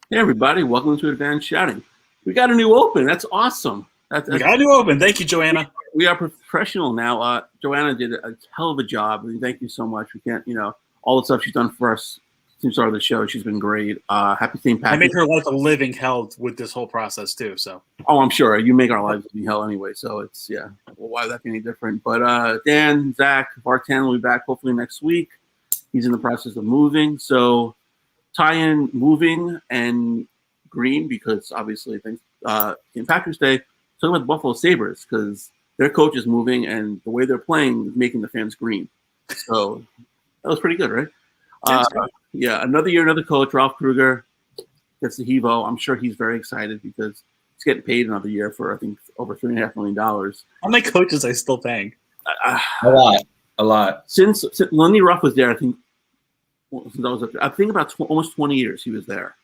Hey everybody, welcome to Advanced Shouting. We got a new open. That's awesome. We got a new open. Thank you, Joanna. We are professional now. Joanna did a hell of a job. Thank you so much. We can't, all the stuff she's done for us since the start of the show. She's been great. Happy St. Patrick's. I made her life a living hell with this whole process too. So. Oh, I'm sure you make our lives be hell anyway. So it's Well, why would that be any different? But Dan, Zach, Bartan will be back hopefully next week. He's in the process of moving. So tie in moving and green because obviously things St. Patrick's Day. Talking about the Buffalo Sabres because their coach is moving and the way they're playing is making the fans green. So that was pretty good, right? Yeah, another year, another coach, Ralph Krueger gets the Hevo. I'm sure he's very excited because he's getting paid another year for I think over $3.5 million. How many coaches are still paying? A lot. Since Lenny Ruff was there, I think about almost 20 years he was there,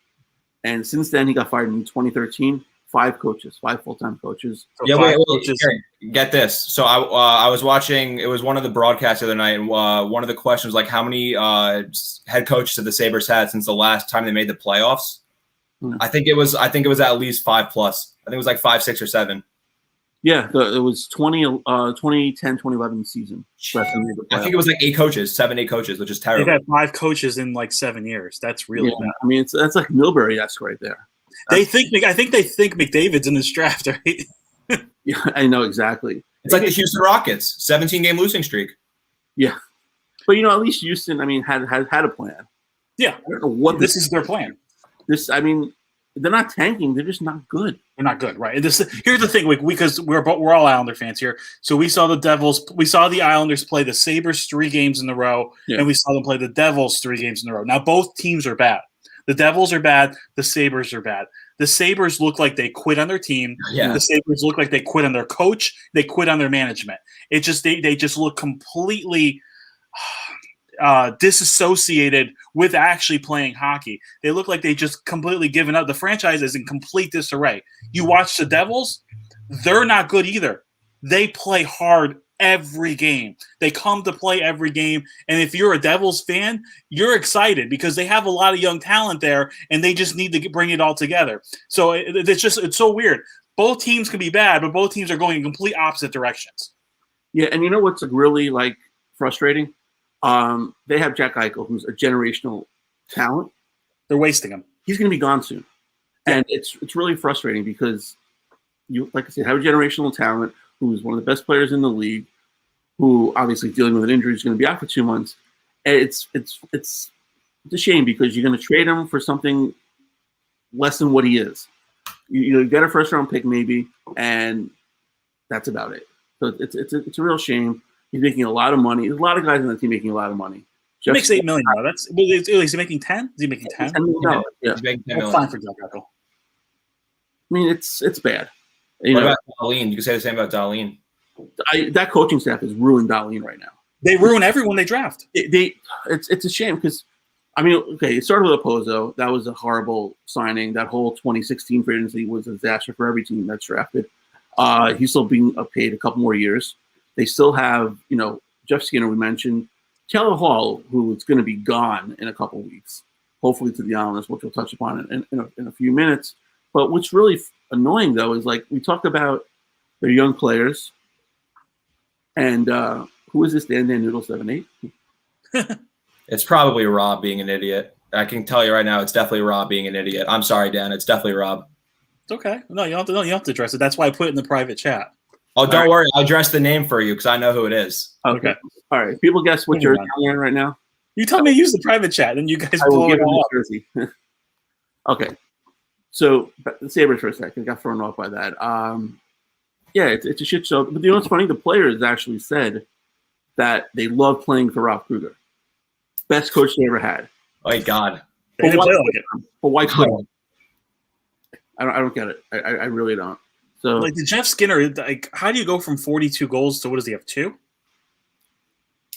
and since then he got fired in 2013. 5 full-time coaches. So yeah, wait, get this. So I was watching. It was one of the broadcasts the other night, and one of the questions was like, how many head coaches have the Sabres had since the last time they made the playoffs? I think it was at least 5+. I think it was like 5, 6, or 7. Yeah, it was 2010, 2011 season. I think it was like 8 coaches, 8 coaches, which is terrible. They've had 5 coaches in like 7 years. That's really bad. I mean, that's like Milbury-esque right there. I think they think McDavid's in this draft, right? Yeah, I know exactly. It's like the Houston Rockets, 17-game losing streak. Yeah, but at least Houston, I mean, had a plan. Yeah, I don't know what this is their plan. They're not tanking; they're just not good. They're not good, right? Here's the thing, because we're all Islander fans here. So we saw the Islanders play the Sabres 3 games in a row, and we saw them play the Devils 3 games in a row. Now both teams are bad. The Devils are bad. The Sabres are bad. The Sabres look like they quit on their team. Yeah. The Sabres look like they quit on their coach. They quit on their management. They just look completely disassociated with actually playing hockey. They look like they just completely given up. The franchise is in complete disarray. You watch the Devils, they're not good either. They play hard every game. They come to play every game. And if you're a Devils fan, you're excited because they have a lot of young talent there and they just need to bring it all together. So it's so weird. Both teams can be bad, but both teams are going in complete opposite directions. Yeah, and you know what's really frustrating? They have Jack Eichel, who's a generational talent. They're wasting him. He's going to be gone soon. Yeah. And it's really frustrating because you, like I said, have a generational talent who's one of the best players in the league, who obviously dealing with an injury is going to be out for 2 months. And it's a shame because you're going to trade him for something less than what he is. You get a first round pick maybe, and that's about it. So it's a real shame. He's making a lot of money. There's a lot of guys on the team making a lot of money. He makes $8 million. Is he making 10? Is he making 10? $10 million. Yeah, he's making $10 million. That's fine for Jack Eichel. I mean, it's bad. What about Darlene? You can say the same about Darlene. That coaching staff has ruined Darlene right now. They ruin everyone they draft. It's a shame because, I mean, okay, it started with Opozo. That was a horrible signing. That whole 2016 free agency was a disaster for every team that's drafted. He's still being paid a couple more years. They still have, Jeff Skinner, we mentioned. Taylor Hall, who is going to be gone in a couple of weeks, hopefully to the Islanders, which we'll touch upon in a few minutes. But what's really annoying, though, is we talk about their young players. And who is this Dan Noodle 78? It's probably Rob being an idiot. I can tell you right now, it's definitely Rob being an idiot. I'm sorry, Dan. It's definitely Rob. It's okay. No, you don't have to address it. That's why I put it in the private chat. Oh, don't worry. I'll address the name for you because I know who it is. Okay. All right. People guess what jersey I'm wearing right now? You tell me to use the private chat, and you guys blow it all up. Jersey. Okay. So the Sabres for a second got thrown off by that. Yeah, it's a shit show. But you know what's funny? The players actually said that they love playing for Ralph Krueger. Best coach they ever had. Oh, my God. But why quit? I don't get it. I really don't. So, the Jeff Skinner, how do you go from 42 goals to what does he have, 2?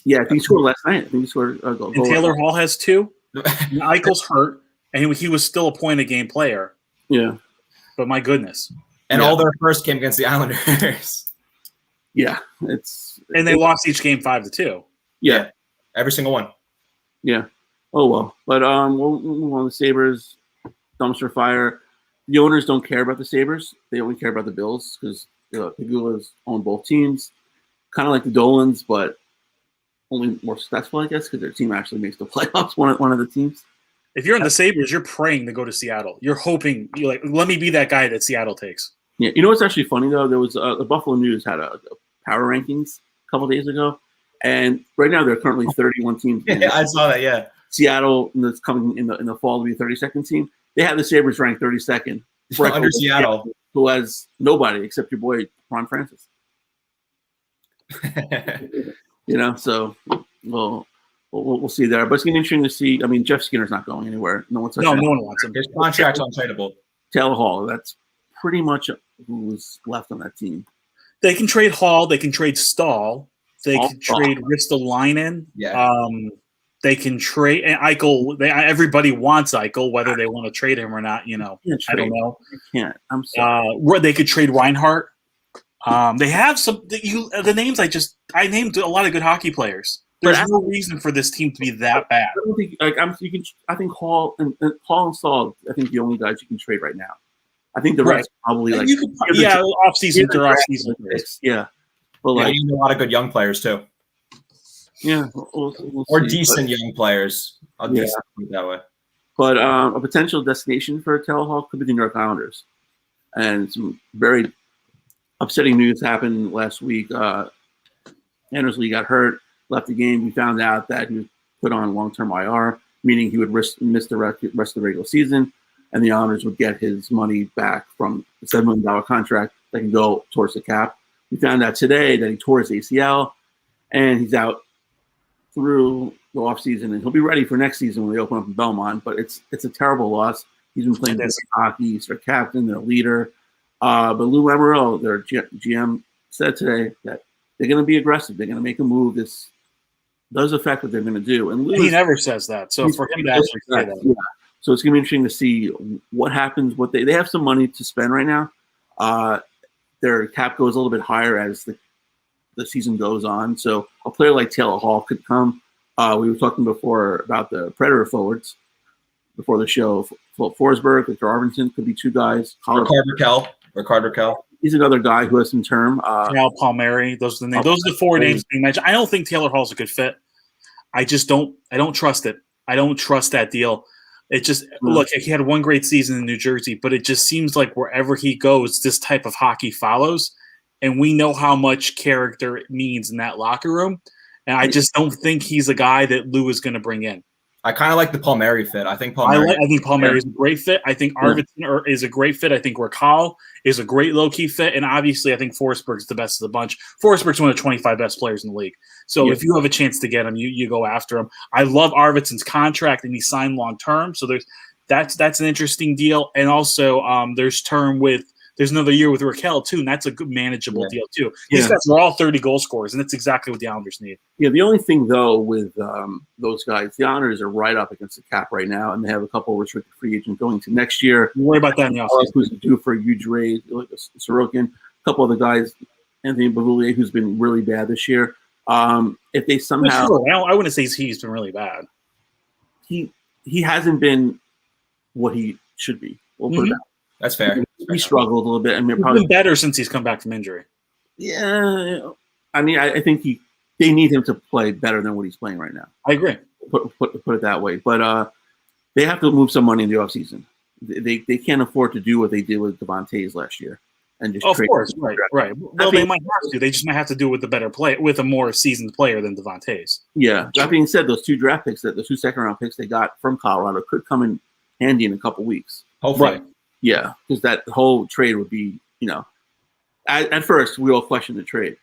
Yeah, I think he scored last night. I think he scored a goal. And Taylor Hall has 2. Eichel's hurt, and he was still a point-a-game player. Yeah. But my goodness. And all their first came against the Islanders. Yeah. And they lost each game 5-2. Yeah. Every single one. Yeah. Oh, well. But we'll move on to Sabres. dumpster fire. The owners don't care about the Sabres. They only care about the Bills because Pegulas own both teams. Kind of like the Dolans, but only more successful, I guess, because their team actually makes the playoffs, one of the teams. If you're in the Sabres, you're praying to go to Seattle. You're hoping, you're like, let me be that guy that Seattle takes. Yeah, you know what's actually funny, though? There was the Buffalo News had a power rankings a couple days ago, and right now there are currently 31 teams. Yeah, I saw that, yeah. Seattle, that's coming in the fall to be a 32nd team. They have the Sabres ranked 32nd. Under Seattle. Who has nobody except your boy, Ron Francis. So we'll see there. But it's going to be interesting to see. I mean, Jeff Skinner's not going anywhere. No one wants him. His contract's untradeable. Taylor Hall, that's pretty much who's left on that team. They can trade Hall. They can trade Stahl. They can trade Ristolainen. Yeah. They can trade Eichel. Everybody wants Eichel, whether they want to trade him or not. I don't know. I can't. I'm sorry. They could trade Reinhardt. They have some. The names I named a lot of good hockey players. There's no reason for this team to be that bad. I don't think. I think Hall and Stahl. I think the only guys you can trade right now. I think the rest probably off season or off season. Yeah, but you need a lot of good young players too. Yeah, we'll or see, decent young players. I'll put it that way. But a potential destination for Taylor Hall could be the New York Islanders, and some very upsetting news happened last week. Anders Lee got hurt, left the game. We found out that he was put on long-term IR, meaning he would miss the rest of the regular season, and the Islanders would get his money back from the $7 million contract that can go towards the cap. We found out today that he tore his ACL, and he's out through the offseason, and he'll be ready for next season when they open up in Belmont. But it's a terrible loss. He's been playing good hockey. He's their captain, their leader. But Lou Lamoriello, their GM, said today that they're going to be aggressive. They're going to make a move. This does affect what they're going to do. And he never says that. So for him to actually say that. Yeah. So it's going to be interesting to see what happens. What they have some money to spend right now. Their cap goes a little bit higher as the season goes on. So a player like Taylor Hall could come. We were talking before about the Predator forwards before the show. Forsberg, Victor Arvidsson could be two guys. Rickard Rakell. He's another guy who has some term. Cal Palmieri. Those are the names. Those are the four names being mentioned. I don't think Taylor Hall's a good fit. I don't trust it. I don't trust that deal. It just look, he had one great season in New Jersey, but it just seems like wherever he goes, this type of hockey follows. And we know how much character it means in that locker room. And I just don't think he's a guy that Lou is going to bring in. I kind of like the Palmieri fit. I think Palmieri is a great fit. I think Arvidsson is a great fit. I think Rakell is a great low-key fit. And obviously, I think Forsberg's the best of the bunch. Forsberg's one of the 25 best players in the league. So if you have a chance to get him, you go after him. I love Arvidsson's contract, and he signed long-term. So that's an interesting deal. And also there's another year with Rakell, too, and that's a good manageable deal, too. These guys are all 30 goal scorers, and that's exactly what the Islanders need. Yeah, the only thing, though, with those guys, the Islanders are right up against the cap right now, and they have a couple of restricted free agents going to next year. Don't worry about that in the offseason. Who's due for a huge raise, like Sorokin, a couple of the guys, Anthony Beauvillier, who's been really bad this year. If they somehow... I wouldn't say he's been really bad. He hasn't been what he should be. We'll put it that way. That's fair. He struggled a little bit. I mean, probably been better since he's come back from injury. Yeah, I mean, I think they need him to play better than what he's playing right now. I agree. Put it that way. But they have to move some money in the offseason. They can't afford to do what they did with Devon Toews last year and just of course, right. Well, they might have to. They just might have to do it with a better play, with a more seasoned player than Devon Toews. Yeah. That being said, those two draft picks, those 2 second-round picks they got from Colorado could come in handy in a couple weeks. Hopefully. Right. Yeah, because that whole trade would be, at first we all questioned the trade.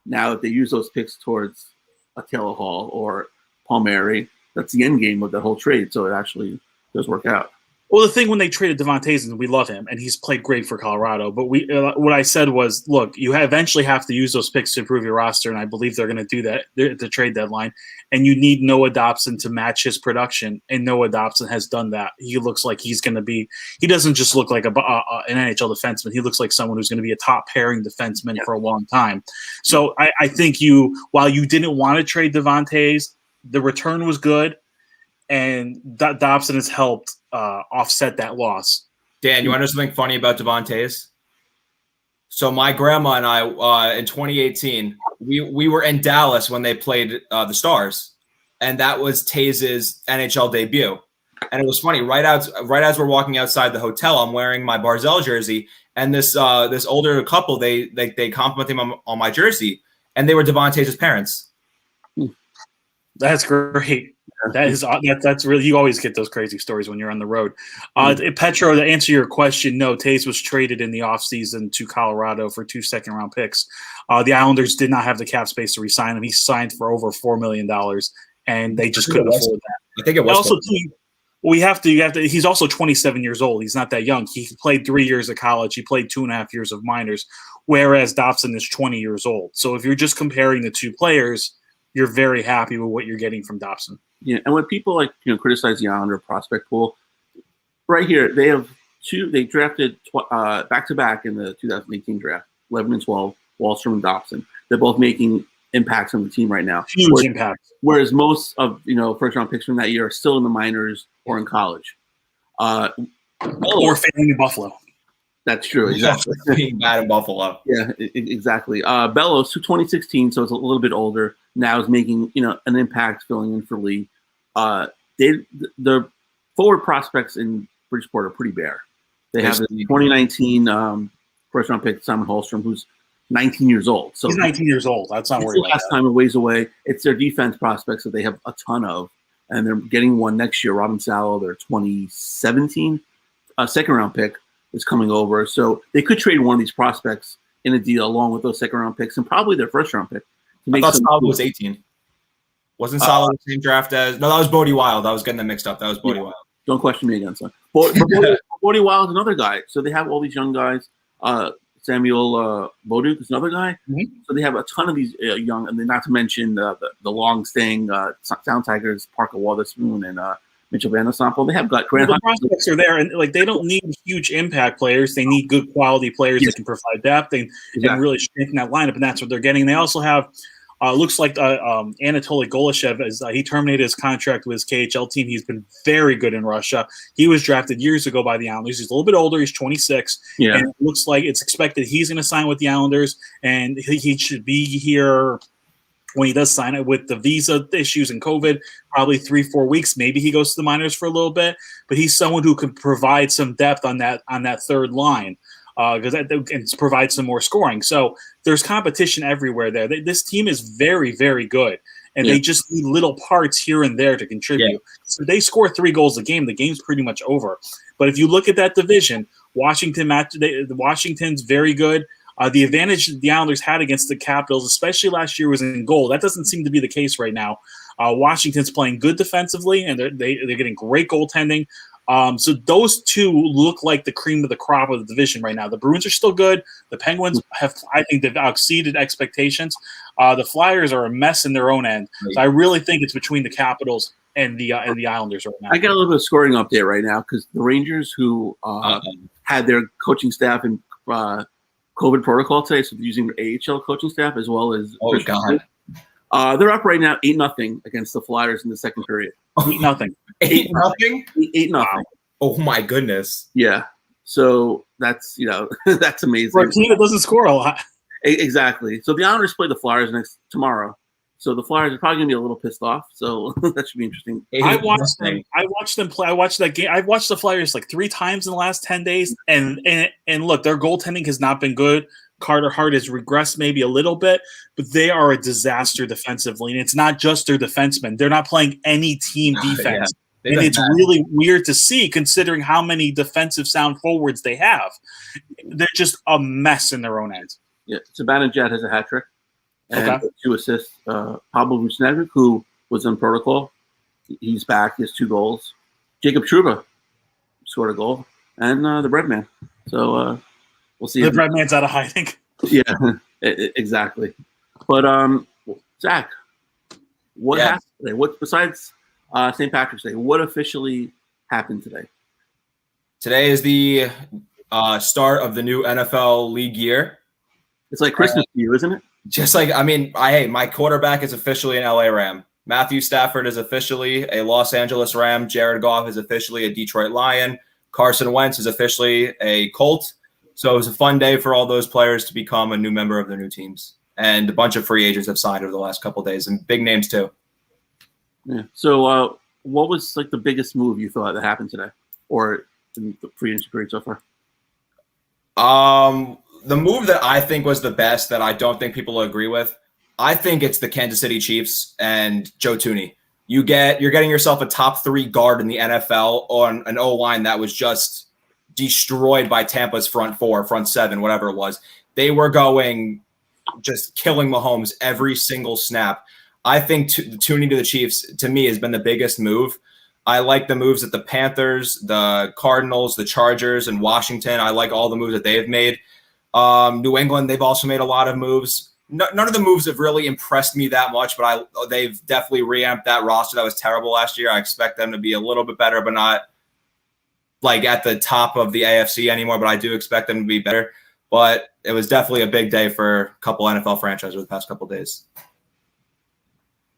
Now if they use those picks towards a Taylor Hall or Palmieri, that's the end game of the whole trade. So it actually does work out. Well, the thing when they traded Devon Toews, we love him, and he's played great for Colorado. But what I said was, look, you eventually have to use those picks to improve your roster, and I believe they're going to do that at the trade deadline. And you need Noah Dobson to match his production, and Noah Dobson has done that. He looks like he's going to be – he doesn't just look like an NHL defenseman. He looks like someone who's going to be a top-pairing defenseman for a long time. So I think while you didn't want to trade Devon Toews, the return was good. and Dobson has helped offset that loss. Dan, you want to know something funny about Devon Tays? So my grandma and I, in 2018, we were in Dallas when they played the Stars, and that was Tays' NHL debut. And it was funny. Right as we're walking outside the hotel, I'm wearing my Barzell jersey, and this older couple they complimented him on my jersey, and they were Devon Tays' parents. That's great. That's really, you always get those crazy stories when you're on the road. Petro, to answer your question, no, Tays was traded in the offseason to Colorado for 2 second-round picks. The Islanders did not have the cap space to re-sign him. He signed for over $4 million, and they just couldn't afford that. I think it was. Also, you have to. He's also 27 years old. He's not that young. He played 3 years of college. He played 2.5 years of minors, whereas Dobson is 20 years old. So if you're just comparing the two players, you're very happy with what you're getting from Dobson. Yeah, and when people criticize the Islander prospect pool, right here they have two. They drafted back to back in the 2018 draft, 11 and 12, Wahlstrom and Dobson. They're both making impacts on the team right now. Huge impact. Whereas most of first round picks from that year are still in the minors or in college, or failing in Buffalo. That's true. Exactly. Being bad in Buffalo. Yeah, exactly. Bellows, 2016, so it's a little bit older. Now is making an impact filling in for Lee. The forward prospects in Bridgeport are pretty bare. They have the 2019 first round pick Simon Holmstrom, who's 19 years old. So he's 19 years old. That's not worried about. Last time a ways away. It's their defense prospects that they have a ton of, and they're getting one next year. Robin Salo, their 2017 second round pick, is coming over. So they could trade one of these prospects in a deal along with those second round picks and probably their first round pick. I thought Salo was 18. Wasn't Salo the same draft as? No, that was Bodie Wild. I was getting them mixed up. That was Bodie Wild. Don't question me again, son. Bodie Wild is another guy. So they have all these young guys. Samuel Boduk is another guy. Mm-hmm. So they have a ton of these young, and then not to mention the long-staying Sound Tigers, Parker Wotherspoon, and Mitchell Van der Sample. They have got Grant. The prospects are there, and they don't need huge impact players. They need good quality players that can provide depth and really strengthen that lineup, and that's what they're getting. They also have looks like Anatoly Golashev, he terminated his contract with his KHL team. He's been very good in Russia. He was drafted years ago by the Islanders. He's a little bit older. He's 26. Yeah. And it looks like it's expected he's going to sign with the Islanders, and he should be here when he does sign it. With the visa issues and COVID, probably 3-4 weeks. Maybe he goes to the minors for a little bit, but he's someone who can provide some depth on that third line. Because and provide some more scoring. So there's competition everywhere there. This team is very, very good, and they just need little parts here and there to contribute. Yeah. So they score 3 goals a game, the game's pretty much over. But if you look at that division, Washington's very good. The advantage the Islanders had against the Capitals, especially last year, was in goal. That doesn't seem to be the case right now. Washington's playing good defensively, and they're getting great goaltending. So those two look like the cream of the crop of the division right now. The Bruins are still good. The Penguins I think they've exceeded expectations. The Flyers are a mess in their own end. So I really think it's between the Capitals and the Islanders right now. I got a little bit of scoring update right now because the Rangers, who had their coaching staff in COVID protocol today, so they're using their AHL coaching staff as well as they're up right now 8-0 against the Flyers in the second period. 8-0. 8-0? 8-0. Wow. Oh my goodness. Yeah. So that's that's amazing. For a team that doesn't score a lot. Exactly. So the Islanders play the Flyers tomorrow. So the Flyers are probably gonna be a little pissed off. So that should be interesting. I watched them play. I watched that game. I've watched the Flyers like 3 times in the last 10 days. And look, their goaltending has not been good. Carter Hart has regressed maybe a little bit, but they are a disaster defensively. And it's not just their defensemen. They're not playing any team defense. And it's really weird to see considering how many defensive sound forwards they have. They're just a mess in their own end. Yeah, Zibanejad has a hat trick and 2 assists. Pablo Rusnevich, who was on protocol, he's back. He has 2 goals. Jacob Trouba scored a goal, and the Breadman. So we'll see. The Breadman's out of hiding. Yeah, exactly. But Zach, what happened today? What besides St. Patrick's Day? What officially happened today? Today is the start of the new NFL league year. It's like Christmas to you, isn't it? Just like, my quarterback is officially an LA Ram. Matthew Stafford is officially a Los Angeles Ram. Jared Goff is officially a Detroit Lion. Carson Wentz is officially a Colt. So it was a fun day for all those players to become a new member of their new teams. And a bunch of free agents have signed over the last couple of days, and big names too. Yeah. So what was like the biggest move you thought that happened today, or in the free agency period so far? The move that I think was the best that I don't think people agree with, I think it's the Kansas City Chiefs and Joe Thuney. You're getting yourself a top 3 guard in the NFL on an O-line that was just destroyed by Tampa's front 4, front 7, whatever it was. They were just killing Mahomes every single snap. I think Thuney to the Chiefs, to me, has been the biggest move. I like the moves at the Panthers, the Cardinals, the Chargers, and Washington. I like all the moves that they've made. New England, they've also made a lot of moves. None of the moves have really impressed me that much, but they've definitely reamped that roster that was terrible last year. I expect them to be a little bit better, but not like at the top of the AFC anymore, but I do expect them to be better. But it was definitely a big day for a couple NFL franchises over the past couple of days.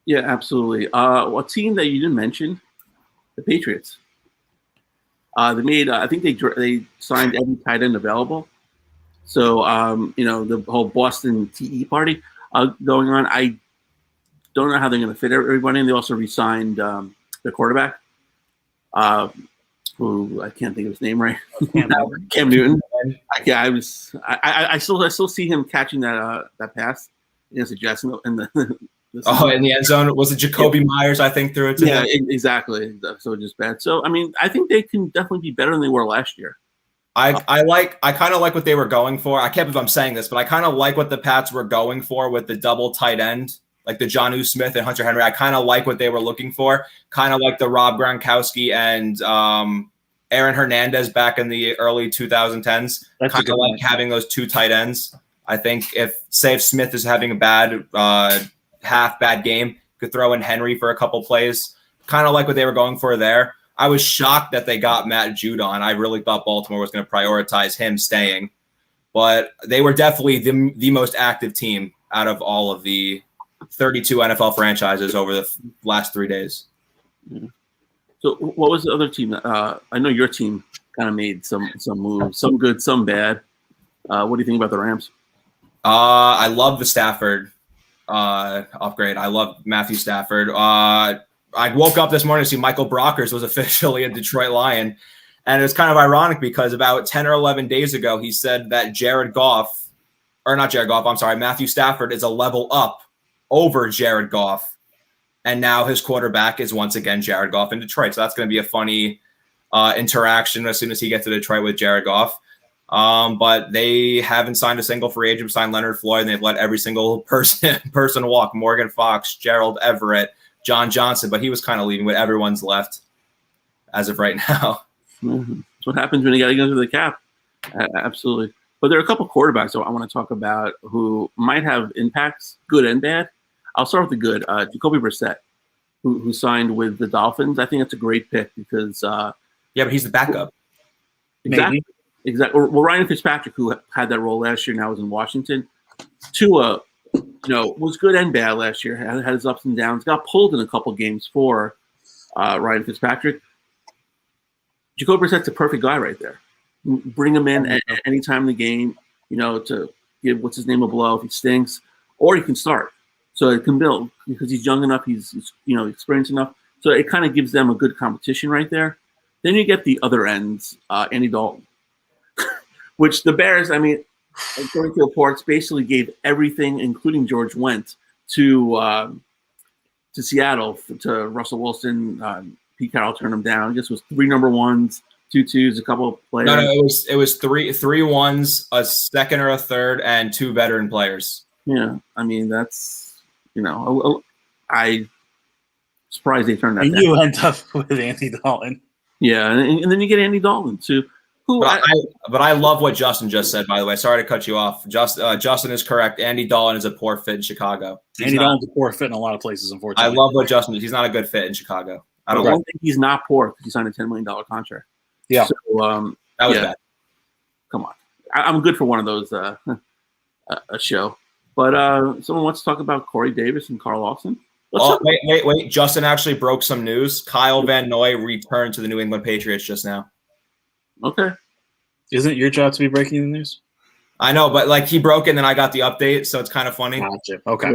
Yeah, absolutely. A team that you didn't mention, the Patriots. They made. I think they signed every tight end available. So the whole Boston TE party going on. I don't know how they're going to fit everybody in. They also re-signed the quarterback, who I can't think of his name right. Cam Newton. I still see him catching that pass against the Jets in the in the end zone. Was it Jacoby Myers, I think, threw it to him? Exactly. So just bad. So, I mean, I think they can definitely be better than they were last year. I kind of like what they were going for. I can't believe I'm saying this, but I kind of like what the Pats were going for with the double tight end, like the Jonnu Smith and Hunter Henry. I kind of like what they were looking for. Kind of like the Rob Gronkowski and Aaron Hernandez back in the early 2010s. Kind of like having those 2 tight ends. I think if Smith is having a bad bad game, could throw in Henry for a couple plays. Kind of like what they were going for there. I was shocked that they got Matt Judon. I really thought Baltimore was going to prioritize him staying. But they were definitely the most active team out of all of the 32 NFL franchises over the last 3 days. Yeah. So what was the other team? I know your team kind of made some moves, some good, some bad. What do you think about the Rams? I love the Stafford upgrade. I love Matthew Stafford. I woke up this morning to see Michael Brockers was officially a Detroit Lion. And it's kind of ironic because about 10 or 11 days ago, he said that Matthew Stafford is a level up over Jared Goff. And now his quarterback is once again Jared Goff in Detroit. So that's going to be a funny interaction as soon as he gets to Detroit with Jared Goff. But they haven't signed a single free agent, signed Leonard Floyd, and they've let every single person walk. Morgan Fox, Gerald Everett, John Johnson, but he was kind of leaving, but everyone's left as of right now. Mm-hmm. That's what happens when you got to go to the cap. Absolutely. But there are a couple quarterbacks I want to talk about who might have impacts, good and bad. I'll start with the good. Jacoby Brissett, who signed with the Dolphins. I think that's a great pick because but he's the backup. Exactly. Well, Ryan Fitzpatrick, who had that role last year, now is in Washington. Tua, was good and bad last year. Had his ups and downs. Got pulled in a couple games for Ryan Fitzpatrick. Jacoby Brissett's a perfect guy right there. Bring him in at any time in the game, to give what's his name a blow if he stinks, or he can start. So it can build because he's young enough, he's experienced enough. So it kind of gives them a good competition right there. Then you get the other ends, Andy Dalton, which the Bears, according to reports, basically gave everything, including George Wendt, to Seattle, to Russell Wilson. Pete Carroll turned him down. I guess it was 3 number ones, 2 twos, a couple of players. No, it was three ones, a second or a third, and 2 veteran players. Yeah, that's I surprised they turned that down. You end up with Andy Dalton. Yeah, and then you get Andy Dalton too. But I love what Justin just said, by the way. Sorry to cut you off. Justin is correct. Andy Dalton is a poor fit in Chicago. Andy Dalton's a poor fit in a lot of places, unfortunately. I love what Justin is. He's not a good fit in Chicago. I don't think he's not poor because he signed a $10 million contract. Yeah. So, that was bad. Come on. I'm good for one of those a show. But someone wants to talk about Corey Davis and Carl Lawson. Wait. Justin actually broke some news. Kyle Van Noy returned to the New England Patriots just now. Okay. Isn't it your job to be breaking the news? I know, but like he broke it and then I got the update, so it's kind of funny. Gotcha. Okay.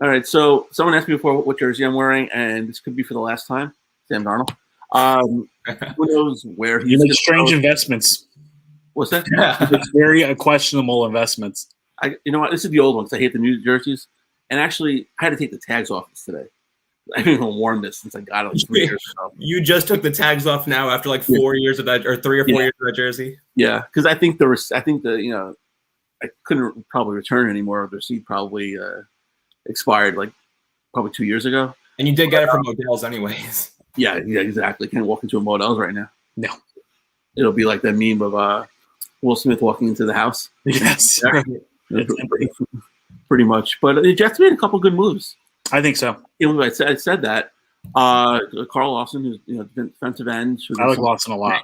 All right. So someone asked me before what jersey I'm wearing, and this could be for the last time. Sam Darnold. Who knows where he's You make strange investments. What's that? It's very questionable investments. You know what? This is the old ones. I hate the new jerseys. And actually, I had to take the tags off this today. I haven't even worn this since I got it like 3 years ago. You just took the tags off now after like 4 years of that, or 3 or 4 years of that jersey. Yeah, because I think I couldn't probably return anymore. The receipt probably expired like probably 2 years ago. And you did get it from Modell's anyways. Yeah, exactly. Can't walk into a Modell's right now. No, it'll be like that meme of Will Smith walking into the house. Yes, pretty much. But the Jets made a couple good moves. I think so. I said that. Carl Lawson, who's defensive end. I like Lawson a lot.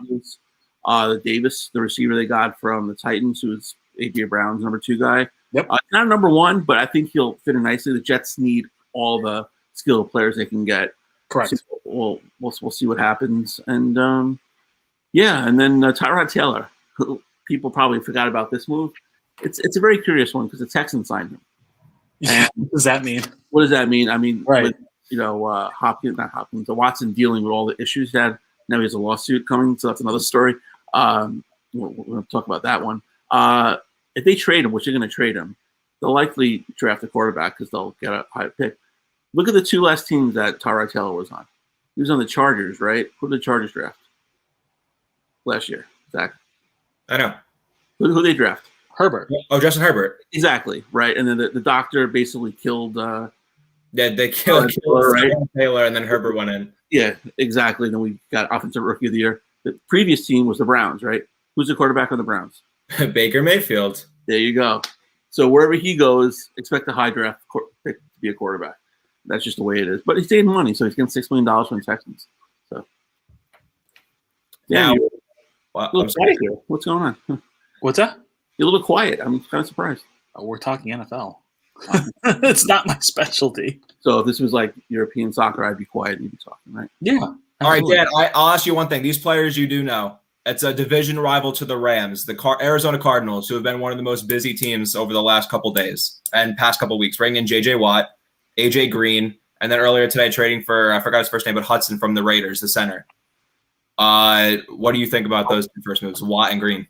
Davis, the receiver they got from the Titans, who's A.J. Brown's number 2 guy. Yep. Not number 1, but I think he'll fit in nicely. The Jets need all the skilled players they can get. Correct. So we'll see what happens. And and then Tyrod Taylor, who people probably forgot about this move. It's a very curious one because the Texans signed him. And what does that mean? What does that mean? I mean, right. Watson dealing with all the issues he had. Now he has a lawsuit coming, so that's another story. We're going to talk about that one. If they trade him, which they're going to trade him, they'll likely draft a quarterback because they'll get a high pick. Look at the 2 last teams that Tyrod Taylor was on. He was on the Chargers, right? Who did the Chargers draft last year? Zach? I know. Who they draft? Herbert. Oh, Justin Herbert. Exactly, right. And then the doctor basically killed. They killed right? Taylor, and then Herbert went in. Yeah, exactly. Then we got Offensive Rookie of the Year. The previous team was the Browns, right? Who's the quarterback on the Browns? Baker Mayfield. There you go. So wherever he goes, expect a high draft pick to be a quarterback. That's just the way it is. But he's saving money, so he's getting $6 million from the Texans. So, yeah. What's going on? What's that? You're a little quiet. I'm kind of surprised. We're talking NFL. It's not my specialty. So if this was like European soccer, I'd be quiet and you'd be talking, right? Yeah. All right, Dan, I'll ask you one thing. These players you do know. It's a division rival to the Rams, the Arizona Cardinals, who have been one of the most busy teams over the last couple days and past couple weeks, bringing in J.J. Watt, A.J. Green, and then earlier today trading for, I forgot his first name, but Hudson from the Raiders, the center. What do you think about those 2 first moves, Watt and Green?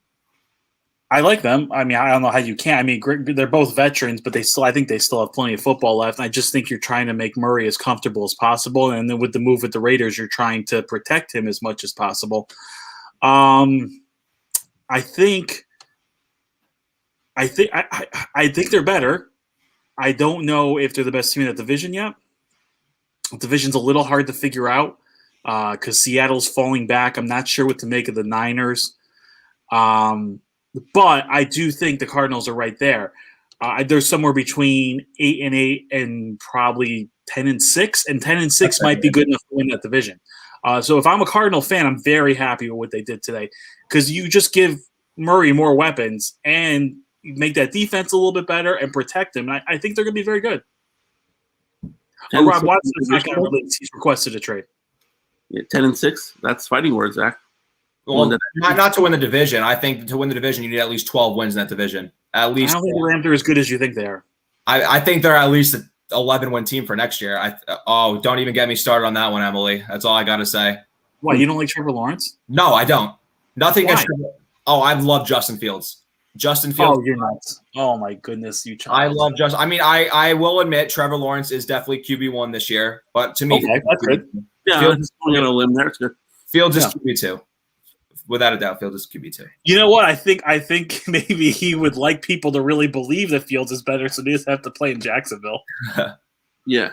I like them. I mean, I don't know how you can. I mean, they're both veterans, but I think they still have plenty of football left. And I just think you're trying to make Murray as comfortable as possible. And then with the move with the Raiders, you're trying to protect him as much as possible. I think they're better. I don't know if they're the best team in that division yet. The division's a little hard to figure out because Seattle's falling back. I'm not sure what to make of the Niners. But I do think the Cardinals are right there. They're somewhere between 8-8 and probably 10-6, and 10-6 might be good enough to win that division. So if I'm a Cardinal fan, I'm very happy with what they did today because you just give Murray more weapons and make that defense a little bit better and protect him. And I think they're going to be very good. Rob Watson is not going to release. He's requested a trade. Yeah, 10-6. That's fighting words, Zach. Well, not to win the division. I think to win the division, you need at least 12 wins in that division. At least. I don't think the Rams are as good as you think they are. I think they're at least an 11-win team for next year. Don't even get me started on that one, Emily. That's all I got to say. What, you don't like Trevor Lawrence? No, I don't. Nothing Why? against Trevor. Oh, I love Justin Fields. Justin Fields. Oh, you're nuts. Oh, my goodness. I love Justin. I mean, I will admit Trevor Lawrence is definitely QB1 this year. But to me, okay, that's good. Yeah, Fields is going on a limb there. It's good. Fields is QB2. Without a doubt, Fields is QB2. You know what? I think maybe he would like people to really believe that Fields is better, so they just have to play in Jacksonville. Yeah,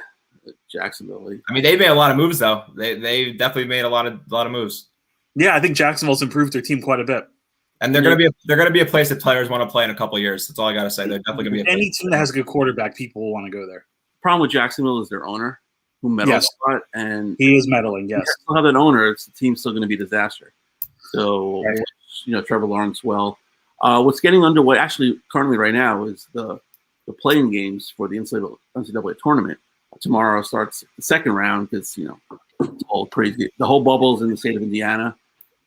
Jacksonville. I mean, they've made a lot of moves, though. They definitely made a lot of moves. Yeah, I think Jacksonville's improved their team quite a bit. And they're going to be a place that players want to play in a couple of years. That's all I got to say. They're definitely going to be any team that has a good quarterback. People will want to go there. Problem with Jacksonville is their owner, who meddles a lot, and he is meddling. Yes, still have an owner. The team's still going to be a disaster. So, Trevor Lawrence. Well, what's getting underway actually currently right now is the playing games for the NCAA tournament. tomorrow starts the second round because it's all crazy. The whole bubble's in the state of Indiana.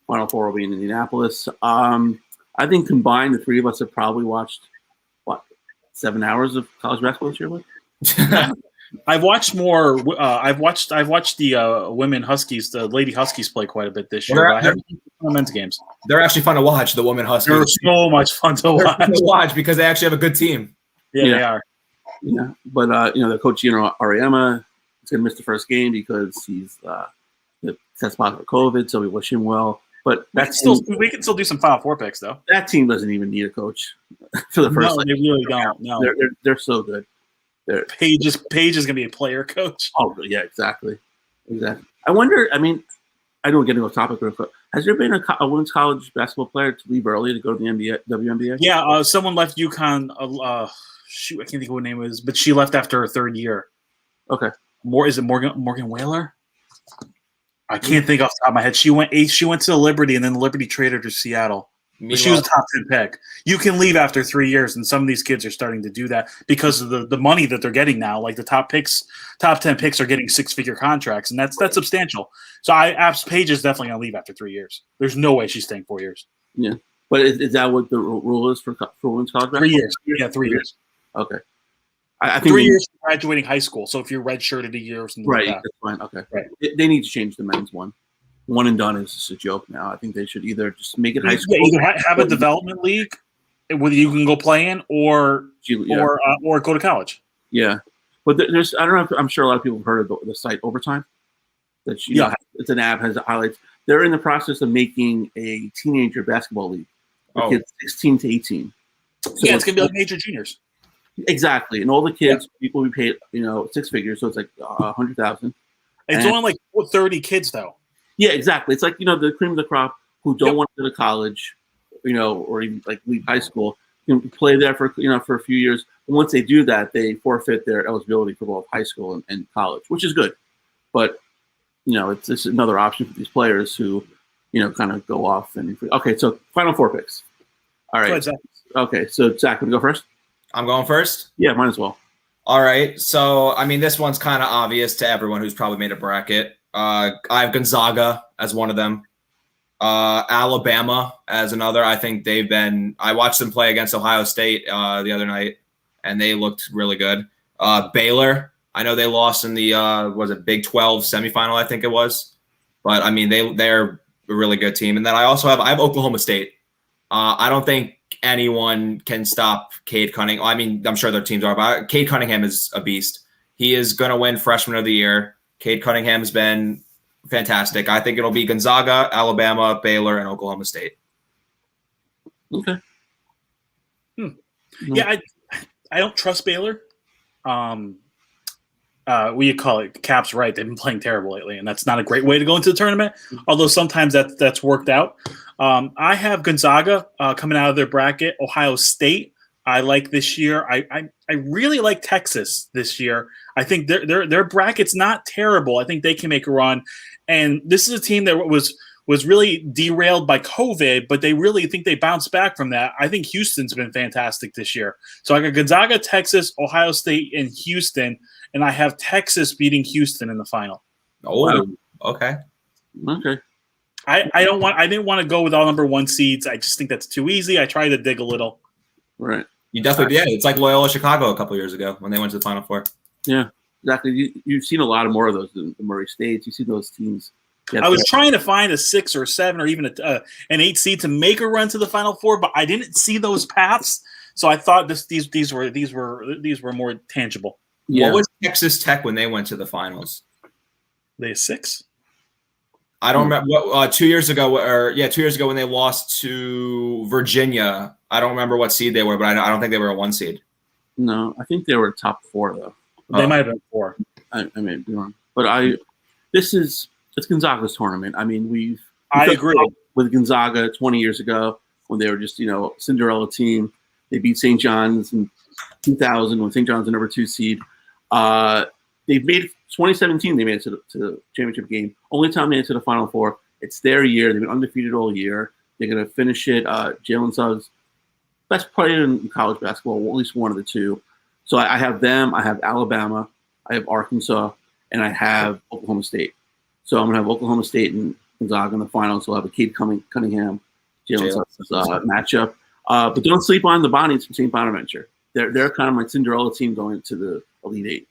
Final Four will be in Indianapolis. I think combined, the three of us have probably watched 7 hours of college basketball this year. I've watched more. I've watched the women Huskies, the Lady Huskies play quite a bit this year. But I haven't seen the men's games. They're actually fun to watch. The women Huskies. They're so much fun to watch. Fun to watch because they actually have a good team. Yeah, they are. Yeah, but the coach Ariema is going to miss the first game because he's test positive for COVID. So we wish him well. But we can still do some Final Four picks though. That team doesn't even need a coach for the first. No, they really don't. No, they're so good. Page is gonna be a player coach. Oh yeah, exactly. I wonder. I mean, I don't get into a topic real quick. Has there been a women's college basketball player to leave early to go to the WNBA? Yeah, someone left UConn. Shoot, I can't think of what her name is, but she left after her third year. Okay. Is it Morgan Whaler? I can't think off the top of my head. She went to the Liberty, and then the Liberty traded her to Seattle. But she was a top 10 pick. You can leave after 3 years, and some of these kids are starting to do that because of the money that they're getting now. Like the top 10 picks are getting 6-figure contracts, and that's substantial. So Paige is definitely going to leave after 3 years. There's no way she's staying 4 years. Yeah, but is that what the rule is for women's college basketball? 3 years. Yeah, 3 years. Okay. I think 3 years for graduating high school. So if you're redshirted a year or something right, like that. that's fine. Okay. Right. They need to change the men's one. One and done is just a joke now. I think they should either just make it high school. Either have a development league where you can go play in or go to college. Yeah. But there's, I don't know, I'm sure a lot of people have heard of the site Overtime. It's an app, has highlights. They're in the process of making a teenager basketball league for kids 16 to 18. So it's going to be like major juniors. Exactly. And all the kids, people will be paid, 6 figures. So it's like 100,000. It's only like 30 kids though. Yeah, exactly. It's like, the cream of the crop who don't want to go to college, or even like leave high school, can play there for a few years. And once they do that, they forfeit their eligibility for both high school and college, which is good. But, it's just another option for these players who, kind of go off. Okay, so Final Four picks. All right. Go ahead, Zach. Okay, so Zach, want to go first? I'm going first? Yeah, might as well. All right. So, I mean, this one's kind of obvious to everyone who's probably made a bracket. I have Gonzaga as one of them. Alabama as another. I think I watched them play against Ohio State the other night, and they looked really good. Baylor, I know they lost in the, Big 12 semifinal, I think it was. But, I mean, they're a really good team. And then I have Oklahoma State. I don't think anyone can stop Cade Cunningham. I mean, I'm sure their teams are, but Cade Cunningham is a beast. He is going to win Freshman of the Year. Cade Cunningham's been fantastic. I think it'll be Gonzaga, Alabama, Baylor, and Oklahoma State. Okay. Yeah, I don't trust Baylor. We call it Cap's right. They've been playing terrible lately, and that's not a great way to go into the tournament, although sometimes that's worked out. I have Gonzaga coming out of their bracket. Ohio State, I like this year. I really like Texas this year. I think their bracket's not terrible. I think they can make a run. And this is a team that was really derailed by COVID, but they really think they bounced back from that. I think Houston's been fantastic this year. So I got Gonzaga, Texas, Ohio State, and Houston, and I have Texas beating Houston in the final. Oh, wow. Okay. I didn't want to go with all number 1 seeds. I just think that's too easy. I tried to dig a little. Right. You definitely did. It's like Loyola Chicago a couple years ago when they went to the Final Four. Yeah, exactly. You've seen a lot more of those than the Murray States. You see those teams. I was trying to find a 6 or 7 or even an 8 seed to make a run to the Final Four, but I didn't see those paths. So I thought these were more tangible. Yeah. What was Texas Tech when they went to the finals? They 6. I don't remember what 2 years ago when they lost to Virginia. I don't remember what seed they were, but I don't think they were a 1 seed. No, I think they were top 4 though. They might have been 4. I may be wrong, but it's Gonzaga's tournament. I mean, I agree with Gonzaga 20 years ago when they were just Cinderella team. They beat St. John's in 2000 when St. John's the number 2 seed. They've made 2017. They made it to the championship game. Only time they made it to the Final Four. It's their year. They've been undefeated all year. They're going to finish it. Jalen Suggs, best player in college basketball, well, at least one of the two. So I have them. I have Alabama. I have Arkansas, and I have Oklahoma State. So I'm going to have Oklahoma State and Gonzaga in the finals. So I'll have a Cade Cunningham, Jalen matchup. But don't sleep on the Bonnies from St. Bonaventure. They're kind of my Cinderella team going to the Elite Eight.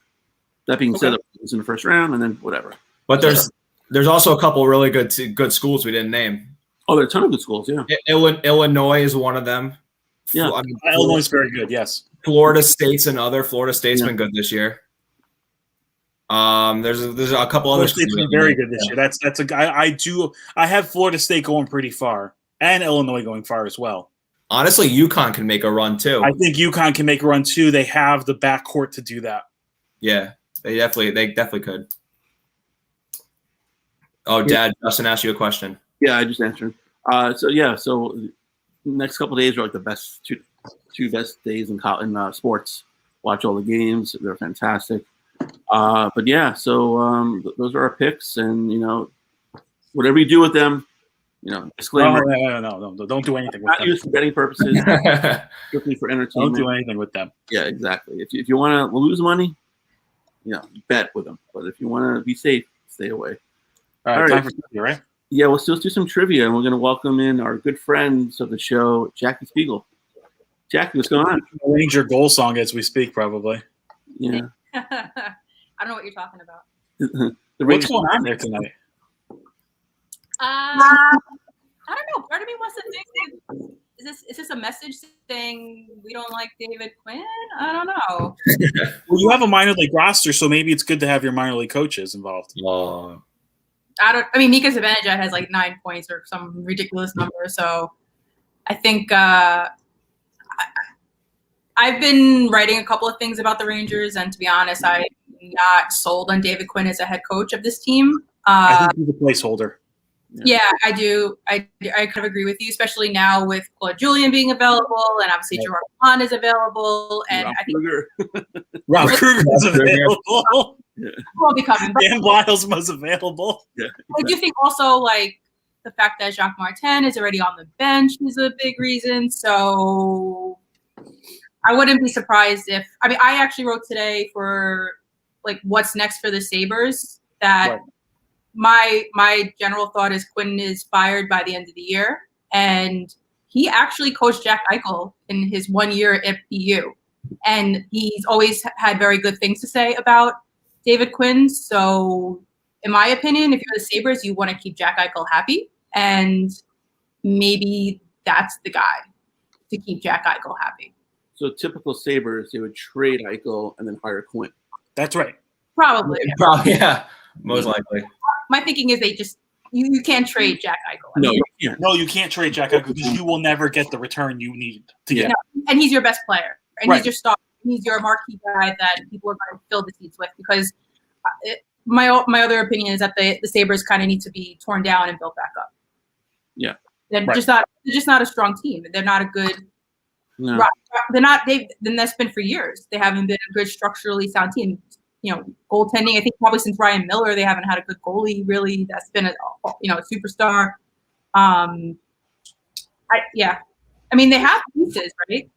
That being said, it's in the first round, and then whatever. But there's also a couple really good schools we didn't name. Oh, there are a ton of good schools, yeah. Illinois is one of them. Yeah, I mean, Illinois is very good, yes. Florida State's another. Florida State's been good this year. There's a couple other schools been very good this year. That's a guy I have Florida State going pretty far and Illinois going far as well. Honestly, UConn can make a run too. I think UConn can make a run too. They have the backcourt to do that. Yeah, they definitely could. Oh, Dad, Justin asked you a question. Yeah, I just answered. So next couple of days are like the best two best days in sports. Watch all the games; they're fantastic. But yeah, so those are our picks, and whatever you do with them, disclaimer. No, don't do anything with not them. Used for betting purposes, strictly for entertainment. Don't do anything with them. Yeah, exactly. If you want to lose money, bet with them. But if you want to be safe, stay away. All right, time for trivia, right? Yeah, let's do some trivia, and we're going to welcome in our good friends of the show, Jackie Spiegel. Jackie, what's going on? Ranger goal song as we speak, probably. Yeah. I don't know what you're talking about. What's going on there tonight? I don't know. Part of me wants to think, is this a message saying we don't like David Quinn? I don't know. Well, you have a minor league roster, so maybe it's good to have your minor league coaches involved. Mika Zibanejad has like 9 points or some ridiculous number. So I think I've been writing a couple of things about the Rangers, and to be honest, I'm not sold on David Quinn as a head coach of this team. I think he's a placeholder. Yeah, I do. I kind of agree with you, especially now with Claude Julien being available, and obviously Gerard Hahn is available, and Ralph I think Ralph Krueger is available. will be coming. Dan Biles was available. Yeah, I do think also like the fact that Jacques Martin is already on the bench is a big reason. So I wouldn't be surprised if I actually wrote today for like what's next for the Sabres that. Right. My general thought is Quinn is fired by the end of the year, and he actually coached Jack Eichel in his 1 year at BU, and he's always had very good things to say about David Quinn. So, in my opinion, if you're the Sabres, you want to keep Jack Eichel happy, and maybe that's the guy to keep Jack Eichel happy. So typical Sabres, they would trade Eichel and then hire Quinn. That's right. Probably. Yeah, most likely. My thinking is they just you can't trade Jack Eichel. No, you can't. No, you can't trade Jack Eichel because you will never get the return you need to get. No, and he's your best player, and Right. he's your star. He's your marquee guy that people are going to fill the seats with. Because my other opinion is that the Sabres kind of need to be torn down and built back up. Yeah, they're Right. just not a strong team. They're not a good. No. They're not. Then that's been for years. They haven't been a good structurally sound team. Goaltending. I think probably since Ryan Miller, they haven't had a good goalie. Really, that's been a superstar. They have pieces, right?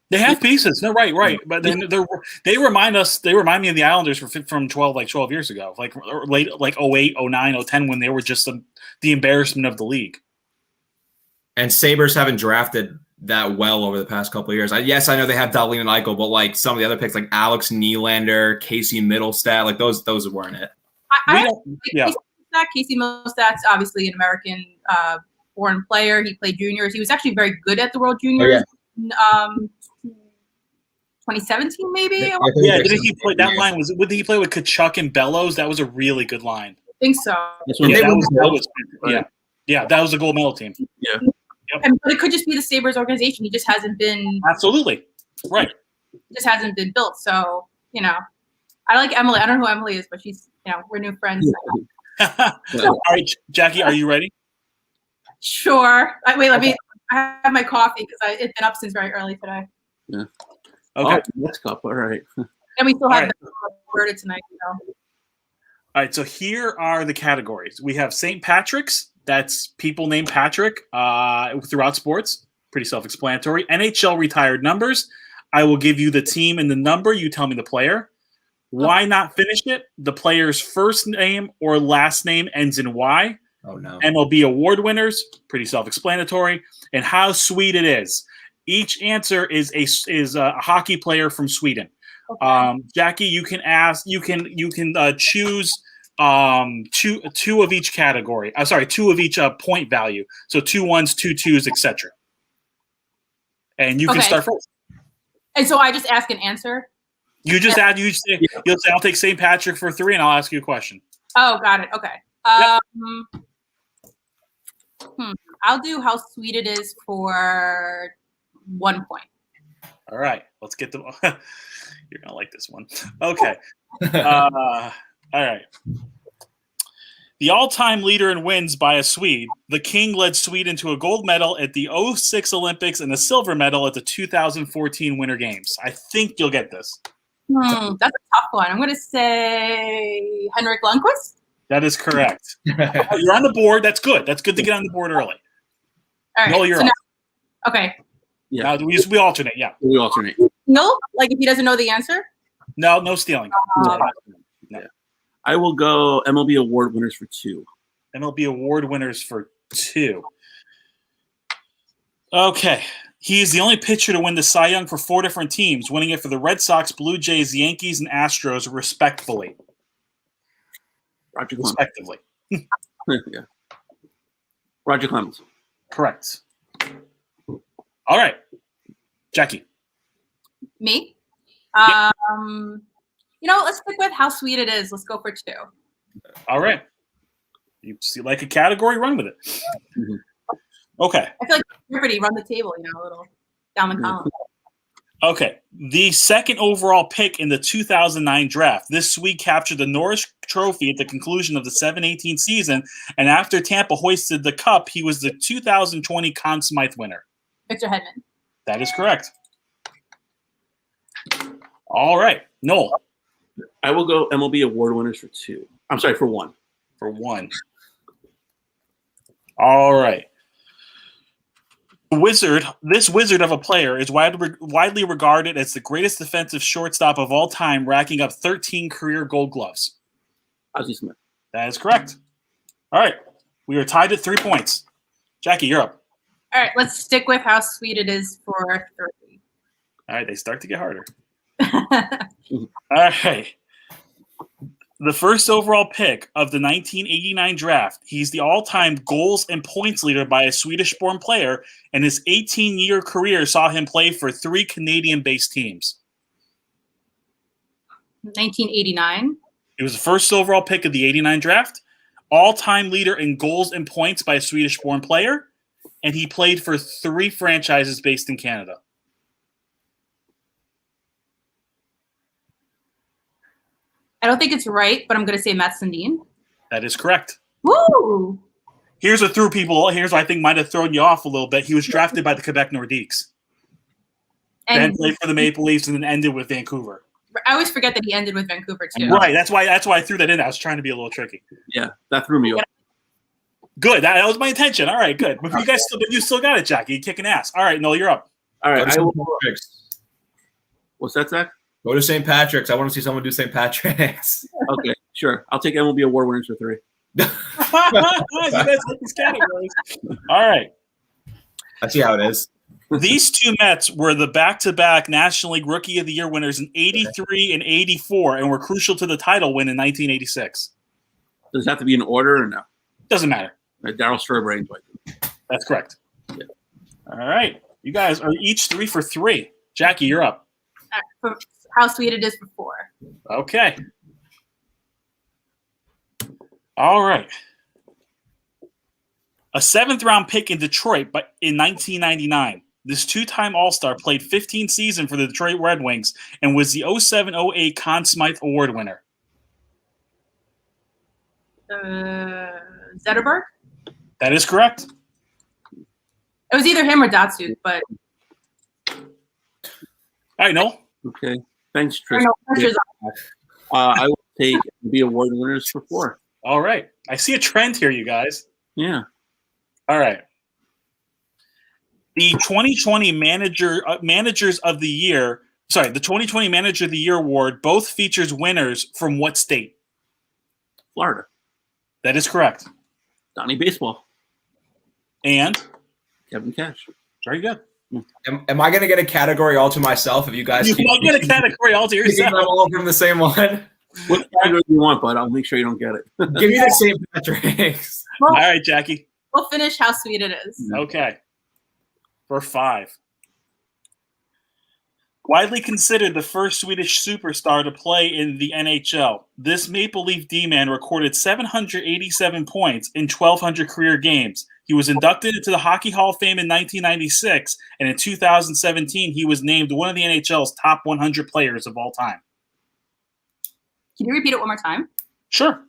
They have pieces. No, right. But then they remind me of the Islanders from 12 years ago, like late 08, 09, 010, when they were just the embarrassment of the league. And Sabres haven't drafted that well over the past couple of years. Yes, I know they have Dahlin and Eichel, but like some of the other picks, like Alex Nylander, Casey Middlestat, like those weren't it. Casey Middlestat's obviously an American born player. He played juniors. He was actually very good at the World Juniors. In, 2017, maybe. Yeah, did he play that line? Did he play with Kachuk and Bellows? That was a really good line. I think so. That was a gold medal team. Yeah. Yep. But it could just be the Sabres organization. He just hasn't been absolutely right. Just hasn't been built. So I like Emily. I don't know who Emily is, but she's we're new friends. All right, Jackie, are you ready? Sure. I have my coffee because it's been up since very early today. Yeah. Okay. Oh, next cup. All right. And we still have the Alberta tonight. All right. So here are the categories. We have St. Patrick's. That's people named Patrick throughout sports. Pretty self-explanatory. NHL retired numbers. I will give you the team and the number. You tell me the player. Why not finish it? The player's first name or last name ends in Y. Oh no. MLB award winners, pretty self-explanatory, and how sweet it is. Each answer is a hockey player from Sweden. Okay. Jackie, you can choose two of each category. Two of each point value. So 2 1s, 2 2s, etc. And you can start first. And so I just ask and answer. You just add. You'll say, "I'll take St. Patrick for 3," and I'll ask you a question. Oh, got it. Okay. Yep. I'll do how sweet it is for 1 point. All right, let's get them. You're gonna like this one. Okay. All right. The all-time leader in wins by a Swede, the King led Sweden to a gold medal at the 2006 Olympics and a silver medal at the 2014 Winter Games. I think you'll get this. That's a tough one. I'm going to say Henrik Lundqvist. That is correct. You're on the board. That's good. That's good to get on the board early. All right. No, you're so on. Okay. Yeah. Now, we alternate. Yeah. We alternate. No? Like if he doesn't know the answer? No stealing. No. I will go MLB award winners for 2. MLB award winners for 2. Okay. He's the only pitcher to win the Cy Young for 4 different teams, winning it for the Red Sox, Blue Jays, Yankees, and Astros, respectively. Roger Clemens. Respectively. Yeah. Roger Clemens. Correct. All right. Jackie. Me? Yep. Let's stick with how sweet it is. Let's go for 2. All right. You see like a category, run with it. Mm-hmm. Okay. I feel like everybody run the table, a little down the column. Okay. The second overall pick in the 2009 draft. This Swede captured the Norris Trophy at the conclusion of the 7-18 season, and after Tampa hoisted the cup, he was the 2020 Conn Smythe winner. Victor Hedman. That is correct. All right. Noel. I will go MLB award winners for 2. I'm sorry, for 1. For 1. All right. This wizard of a player is widely regarded as the greatest defensive shortstop of all time, racking up 13 career Gold Gloves. Ozzie Smith. That is correct. All right. We are tied at 3 points. Jackie, you're up. All right, let's stick with how sweet it is for 3. All right, they start to get harder. All right. The first overall pick of the 1989 draft. He's the all-time goals and points leader by a Swedish-born player, and his 18-year career saw him play for 3 Canadian-based teams. 1989. He was the first overall pick of the 89 draft, all-time leader in goals and points by a Swedish-born player, and he played for 3 franchises based in Canada. I don't think it's right, but I'm going to say Matt Sundin. That is correct. Woo! Here's what I think might have thrown you off a little bit. He was drafted by the Quebec Nordiques. Then played for the Maple Leafs and then ended with Vancouver. I always forget that he ended with Vancouver too. Right. That's why I threw that in. I was trying to be a little tricky. Yeah, that threw me off. Good. That was my intention. All right, good. But you still got it, Jackie. You're kicking ass. All right, Noel, you're up. All right. What's that, Zach? Go to St. Patrick's. I want to see someone do St. Patrick's. Okay, sure. I'll take MLB award winners for 3. You guys like these categories. All right. I see how it is. These 2 Mets were the back-to-back National League Rookie of the Year winners in 83 and 84 and were crucial to the title win in 1986. Does it have to be in order or no? Doesn't matter. Darryl Strawberry. That's correct. Yeah. All right. You guys are each 3 for 3. Jackie, you're up. For how sweet it is for 4. Okay. All right. A 7th-round pick in Detroit in 1999. This 2-time All-Star played 15 seasons for the Detroit Red Wings and was the 07-08 Conn Smythe Award winner. Zetterberg? That is correct. It was either him or Datsyuk, but... All right, Noel. Okay. Thanks, Tristan. I will take the award winners for 4. All right. I see a trend here, you guys. Yeah. All right. The 2020 Managers of the Year Sorry, the 2020 Manager of the Year award both features winners from what state? Florida. That is correct. Donnie Baseball. And Kevin Cash. very good. Am I going to get a category all to myself if you guys You might get a category all to picking yourself. them all from the same one? What category do you want, bud? I'll make sure you don't get it. Give me the St. Patrick's. All right, Jackie. We'll finish how sweet it is. Okay. For 5. Widely considered the first Swedish superstar to play in the NHL, this Maple Leaf D-man recorded 787 points in 1,200 career games. He was inducted into the Hockey Hall of Fame in 1996, and in 2017, he was named one of the NHL's top 100 players of all time. Can you repeat it one more time? Sure.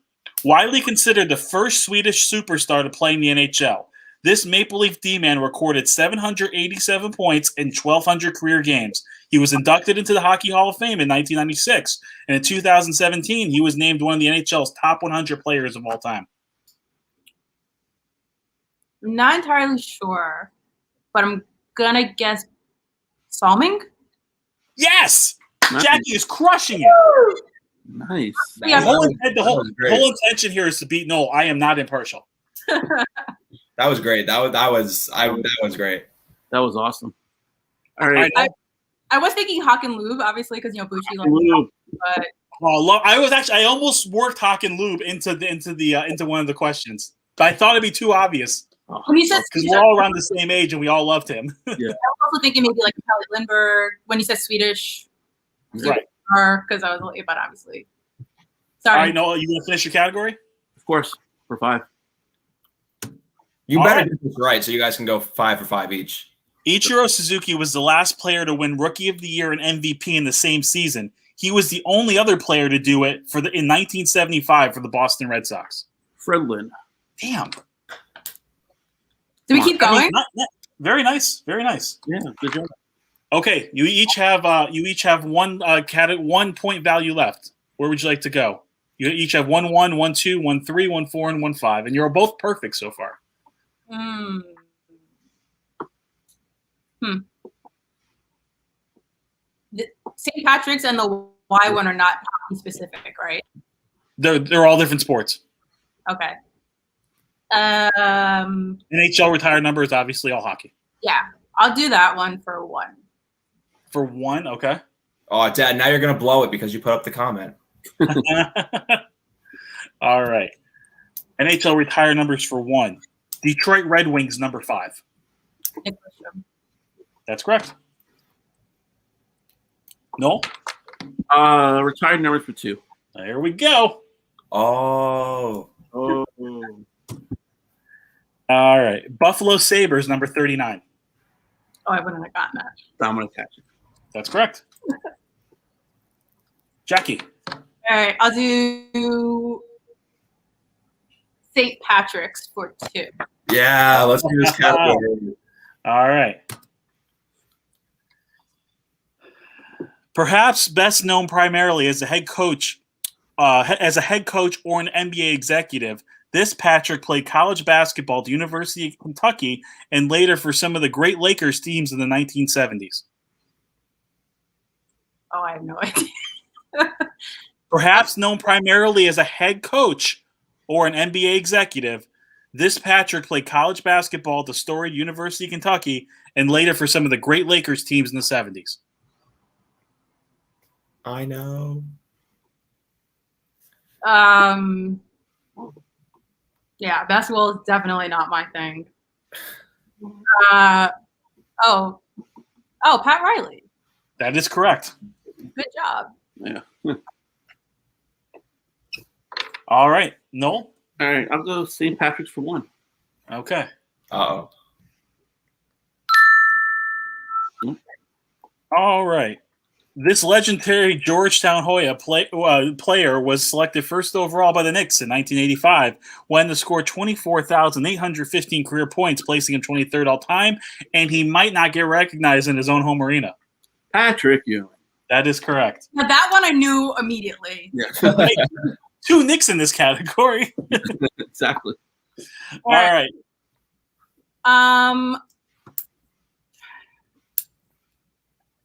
Widely considered the first Swedish superstar to play in the NHL, this Maple Leaf D-man recorded 787 points in 1,200 career games. He was inducted into the Hockey Hall of Fame in 1996, and in 2017, he was named one of the NHL's top 100 players of all time. I'm not entirely sure, but I'm gonna guess Salming. Yes! Nice. Jackie is crushing it. Nice. Yeah. The whole intention here is to beat Noel. I am not impartial. That was great. That was great. That was awesome. All right. I was thinking Hawk and Lube, obviously, because Bucci like Lube. but I almost worked Hawk and Lube into one of the questions, but I thought it'd be too obvious when you said because we're all around the same age and we all loved him. I was also thinking maybe like Kelly Lindbergh when you said Swedish, Right. Because I was late, but obviously. Sorry. All right, Noel, you gonna finish your category? Of course, for 5. You All better right. get this right so you guys can go 5 for 5 each. Ichiro Suzuki was the last player to win Rookie of the Year and MVP in the same season. He was the only other player to do it in 1975 for the Boston Red Sox. Fredlin. Damn. Do we keep going? Very nice. Very nice. Yeah, good job. Okay, you each have one point value left. Where would you like to go? You each have 1-1, 1-2, 1-3, 1-4, and 1-5, and you're both perfect so far. St. Patrick's and the Y one are not hockey specific, right? They're all different sports. Okay. NHL retired number is obviously all hockey. Yeah, I'll do that one for 1. For 1, okay. Oh, Dad, now you're going to blow it because you put up the comment. All right. NHL retired numbers for 1. Detroit Red Wings number 5. Nick Bishop. That's correct. Noel? Retired numbers for 2. There we go. Oh. Oh. All right. Buffalo Sabres number 39. Oh, I wouldn't have gotten that. Dominic Hatchet. That's correct. Jackie. All right, I'll do St. Patrick's for 2. Yeah, let's do this category. All right. Perhaps best known primarily as a head coach or an NBA executive, this Patrick played college basketball at the University of Kentucky and later for some of the great Lakers teams in the 1970s. Oh, I have no idea. Perhaps known primarily as a head coach or an NBA executive, this Patrick played college basketball at the storied University of Kentucky and later for some of the great Lakers teams in the 70s. I know. Yeah, basketball is definitely not my thing. Oh, Pat Riley. That is correct. Good job. Yeah. All right. Noel? All right, I'll go St. Patrick's for 1. Okay. Uh-oh. All right. This legendary Georgetown Hoya player was selected first overall by the Knicks in 1985 when to score 24,815 career points, placing him 23rd all time, and he might not get recognized in his own home arena. Patrick Ewing. That is correct. Now, that one I knew immediately. Yeah. Hey, 2 Knicks in this category. Exactly. All right.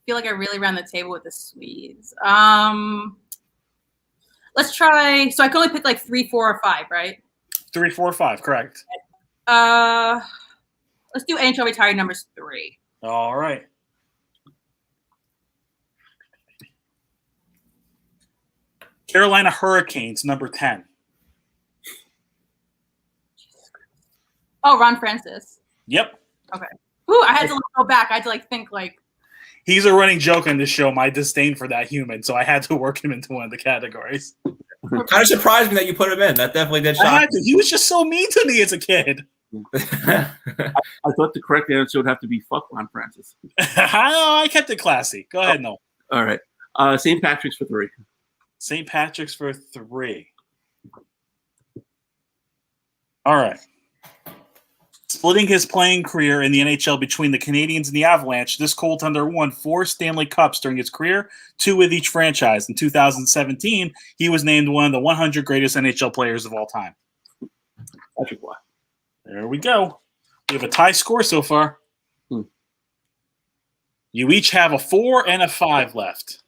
feel like I really ran the table with the Swedes. Let's try. So I can only pick like 3, 4, or 5, right? 3, 4, 5, correct. Let's do NHL retired numbers 3. All right. Carolina Hurricanes, number 10. Oh, Ron Francis. Yep. Okay. Ooh, I had to go back. I had to think like. He's a running joke on this show, my disdain for that human, so I had to work him into one of the categories. Kind of surprised me that you put him in. That definitely did shock me. He was just so mean to me as a kid. I thought the correct answer would have to be fuck Ron Francis. I kept it classy. Go ahead, Noel. All right. St. Patrick's for 3. St. Patrick's for 3. All right. Splitting his playing career in the NHL between the Canadiens and the Avalanche, this goaltender won 4 Stanley Cups during his career, 2 with each franchise. In 2017, he was named one of the 100 greatest NHL players of all time. Patrick Waugh. There we go. We have a tie score so far. You each have a 4 and a 5 left.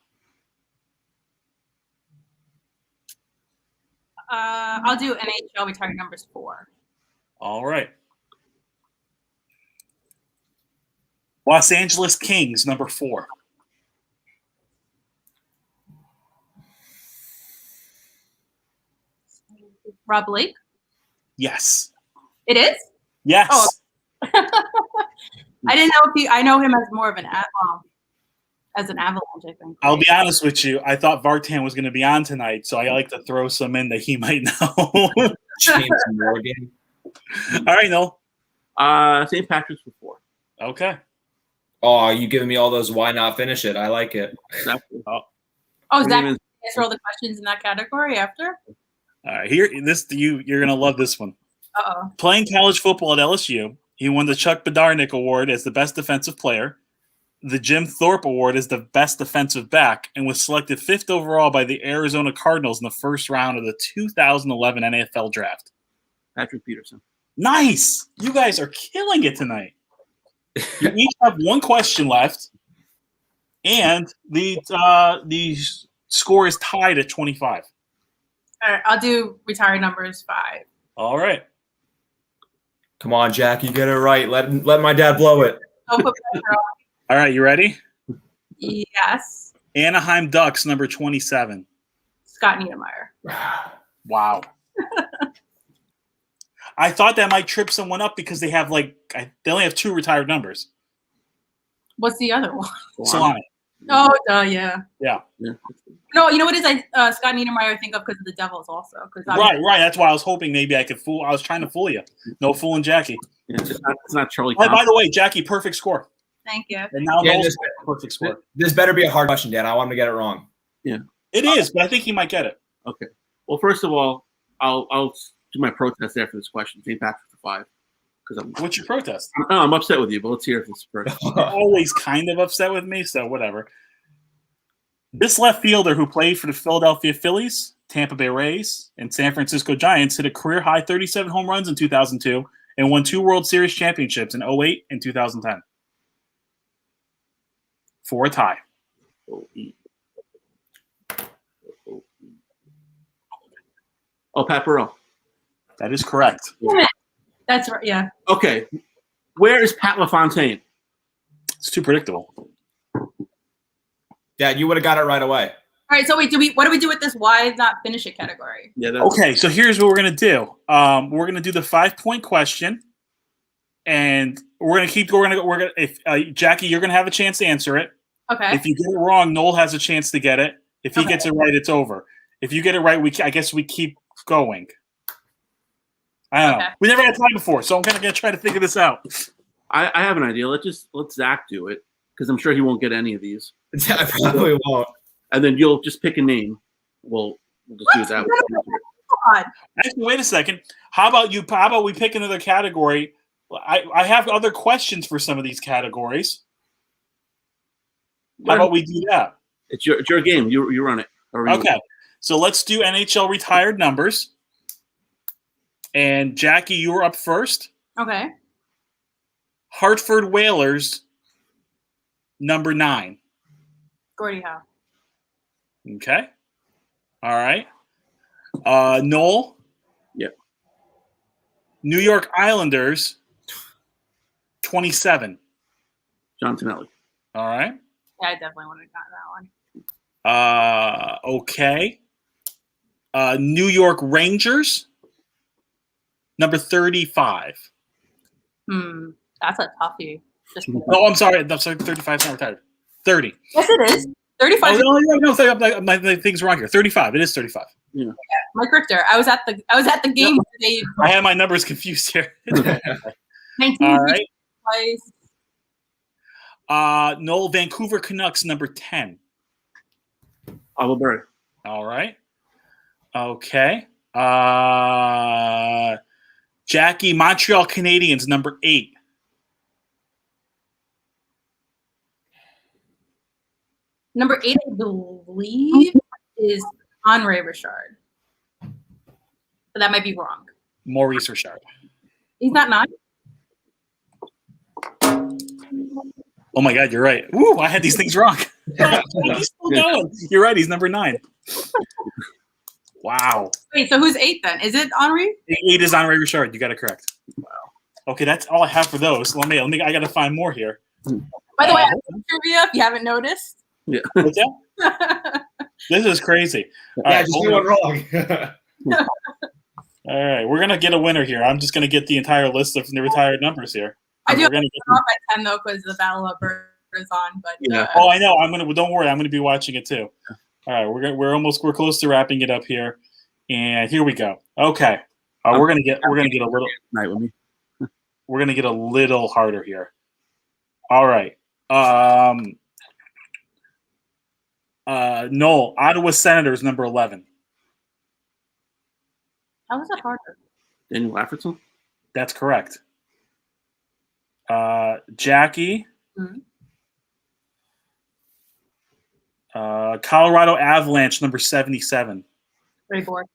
I'll do NHL retired numbers 4. All right. Los Angeles Kings, number 4. Rob Blake. Yes. It is? Yes. Oh. I didn't know I know him as more of an Avalanche, I think. I'll be honest with you. I thought Vartan was going to be on tonight, so I like to throw some in that he might know. James Morgan. All right, Noel. St. Patrick's for 4. Okay. Oh, you giving me all those why not finish it? I like it. Exactly. Oh, Zach, answer all the questions in that category after? All right. You're gonna love this one. Uh-oh. Playing college football at LSU, he won the Chuck Bednarik Award as the best defensive player, the Jim Thorpe Award as the best defensive back, and was selected 5th overall by the Arizona Cardinals in the first round of the 2011 NFL Draft. Patrick Peterson. Nice. You guys are killing it tonight. You each have 1 question left, and the score is tied at 25. All right, I'll do retired numbers 5. All right. Come on, Jack, you get it right. Let my dad blow it. Don't put pressure on. All right, you ready? Yes. Anaheim Ducks, number 27. Scott Niedermayer. Wow. I thought that might trip someone up because they only have 2 retired numbers. What's the other one? Solana. Oh, yeah. Yeah. No, you know what it is? Scott Niedermayer I think of because of the Devils also. Right. That's why I was hoping maybe I could fool. I was trying to fool you. No fooling Jackie. Yeah, it's not Charlie. Oh, by the way, Jackie, perfect score. Thank you. And now Noel's perfect score. This better be a hard question, Dan. I want him to get it wrong. Yeah. It is, but I think he might get it. Okay. Well, first of all, I'll do my protest after this question. St. Patrick for 5. What's your protest? I'm upset with you, but let's hear this first. You're always kind of upset with me, so whatever. This left fielder who played for the Philadelphia Phillies, Tampa Bay Rays, and San Francisco Giants hit a career-high 37 home runs in 2002 and won 2 World Series championships in 2008 and 2010. For a tie. Oh, Pat Burrell. That is correct. That's right. Yeah. Okay. Where is Pat LaFontaine? It's too predictable. Dad, you would have got it right away. All right. So wait, what do we do with this? Why not finish it category? Yeah. Okay. So here's what we're gonna do. We're gonna do the 5-point question, and we're gonna keep. We're gonna. If Jackie, you're gonna have a chance to answer it. Okay. If you get it wrong, Noel has a chance to get it. If he gets it right, it's over. If you get it right, I guess we keep going. I don't know. We never had time before, so I'm kind of gonna try to figure this out. I have an idea. Let Zach do it because I'm sure he won't get any of these. I probably won't. And then you'll just pick a name. We'll just do that. God. Actually, wait a second. How about we pick another category? I have other questions for some of these categories. How about we do that? It's your game. You run it. Okay. So let's do NHL retired numbers. And Jackie, you're up first. Okay. Hartford Whalers, number 9. Gordie Howe. Okay. All right. Noel. Yep. New York Islanders. 27. John Tonelli. All right. Yeah, I definitely would have gotten that one. Okay. New York Rangers. Number 35. That's a toughie. Oh, I'm sorry. 35 is not retired. 30. Yes, it is. 35. No, my thing's wrong here. 35. It is 35. Yeah. Mike Richter. I was at the game. Yep. I had my numbers confused here. 19 All right. Twice. Noel, Vancouver Canucks, number 10. Alberta. All right. Okay. Jackie, Montreal Canadiens, number 8. Number 8, I believe, is Henri Richard. But that might be wrong. Maurice Richard. He's not 9? Oh my God, you're right. Ooh, I had these things wrong. He's still going. You're right. He's number 9. Wow. Wait, so who's 8 then? Is it Henri? 8 is Henri Richard. You got it correct. Wow. Okay, that's all I have for those. Let me. I got to find more here. By the way, I have some trivia if you haven't noticed. Yeah. What's that? This is crazy. All Yeah, right, just do it wrong. all right, we're gonna get a winner here. I'm just gonna get the entire list of the retired numbers here. I do We're have gonna to get get off at 10 though because the Battle of Alberta is on. But Yeah. Oh, I know. Don't worry. I'm gonna be watching it too. All right, we're close to wrapping it up here, and here we go. Okay, we're gonna get a little Night with me. we're gonna get a little harder here. All right. Noel, Ottawa Senators, number 11. how is that harder? Daniel Lafferson. That's correct. Jackie. Colorado Avalanche, number 77. Ray Borg.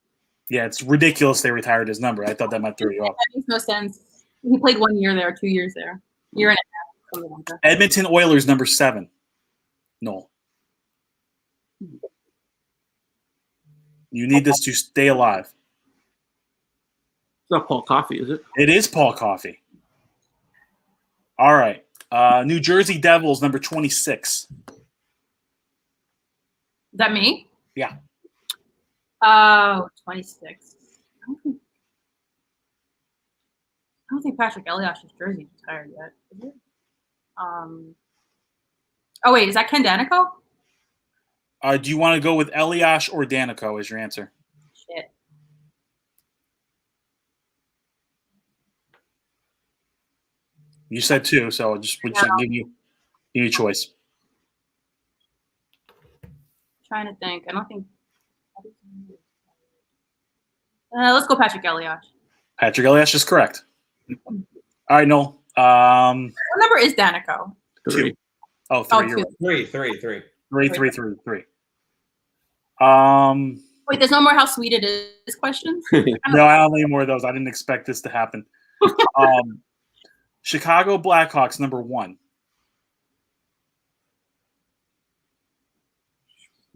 Yeah, it's ridiculous they retired his number. I thought that might throw you off. That makes no sense. He played 1 year there, 2 years there. Year and a half. Something like that. Edmonton Oilers, number 7. Noel. You need this to stay alive. It's not Paul Coffey, is it? It is Paul Coffey. All right. New Jersey Devils, number 26. Is that me? Yeah. Oh, 26. I don't think Patrick Eliash's jersey is retired yet. Is it? Oh, wait. Is that Ken Danico? Do you want to go with Eliash or Danico as your answer? Shit. You said 2, so we'll just give you a choice. Trying to think. I don't think. Let's go Patrick Eliash. Patrick Eliash is correct. All right, Noel. What number is Danico? 2. Oh, 3. Oh, You're 2. right. 3. Wait, there's no more how sweet it is questions? No, I don't need more of those. I didn't expect this to happen. Chicago Blackhawks, number 1.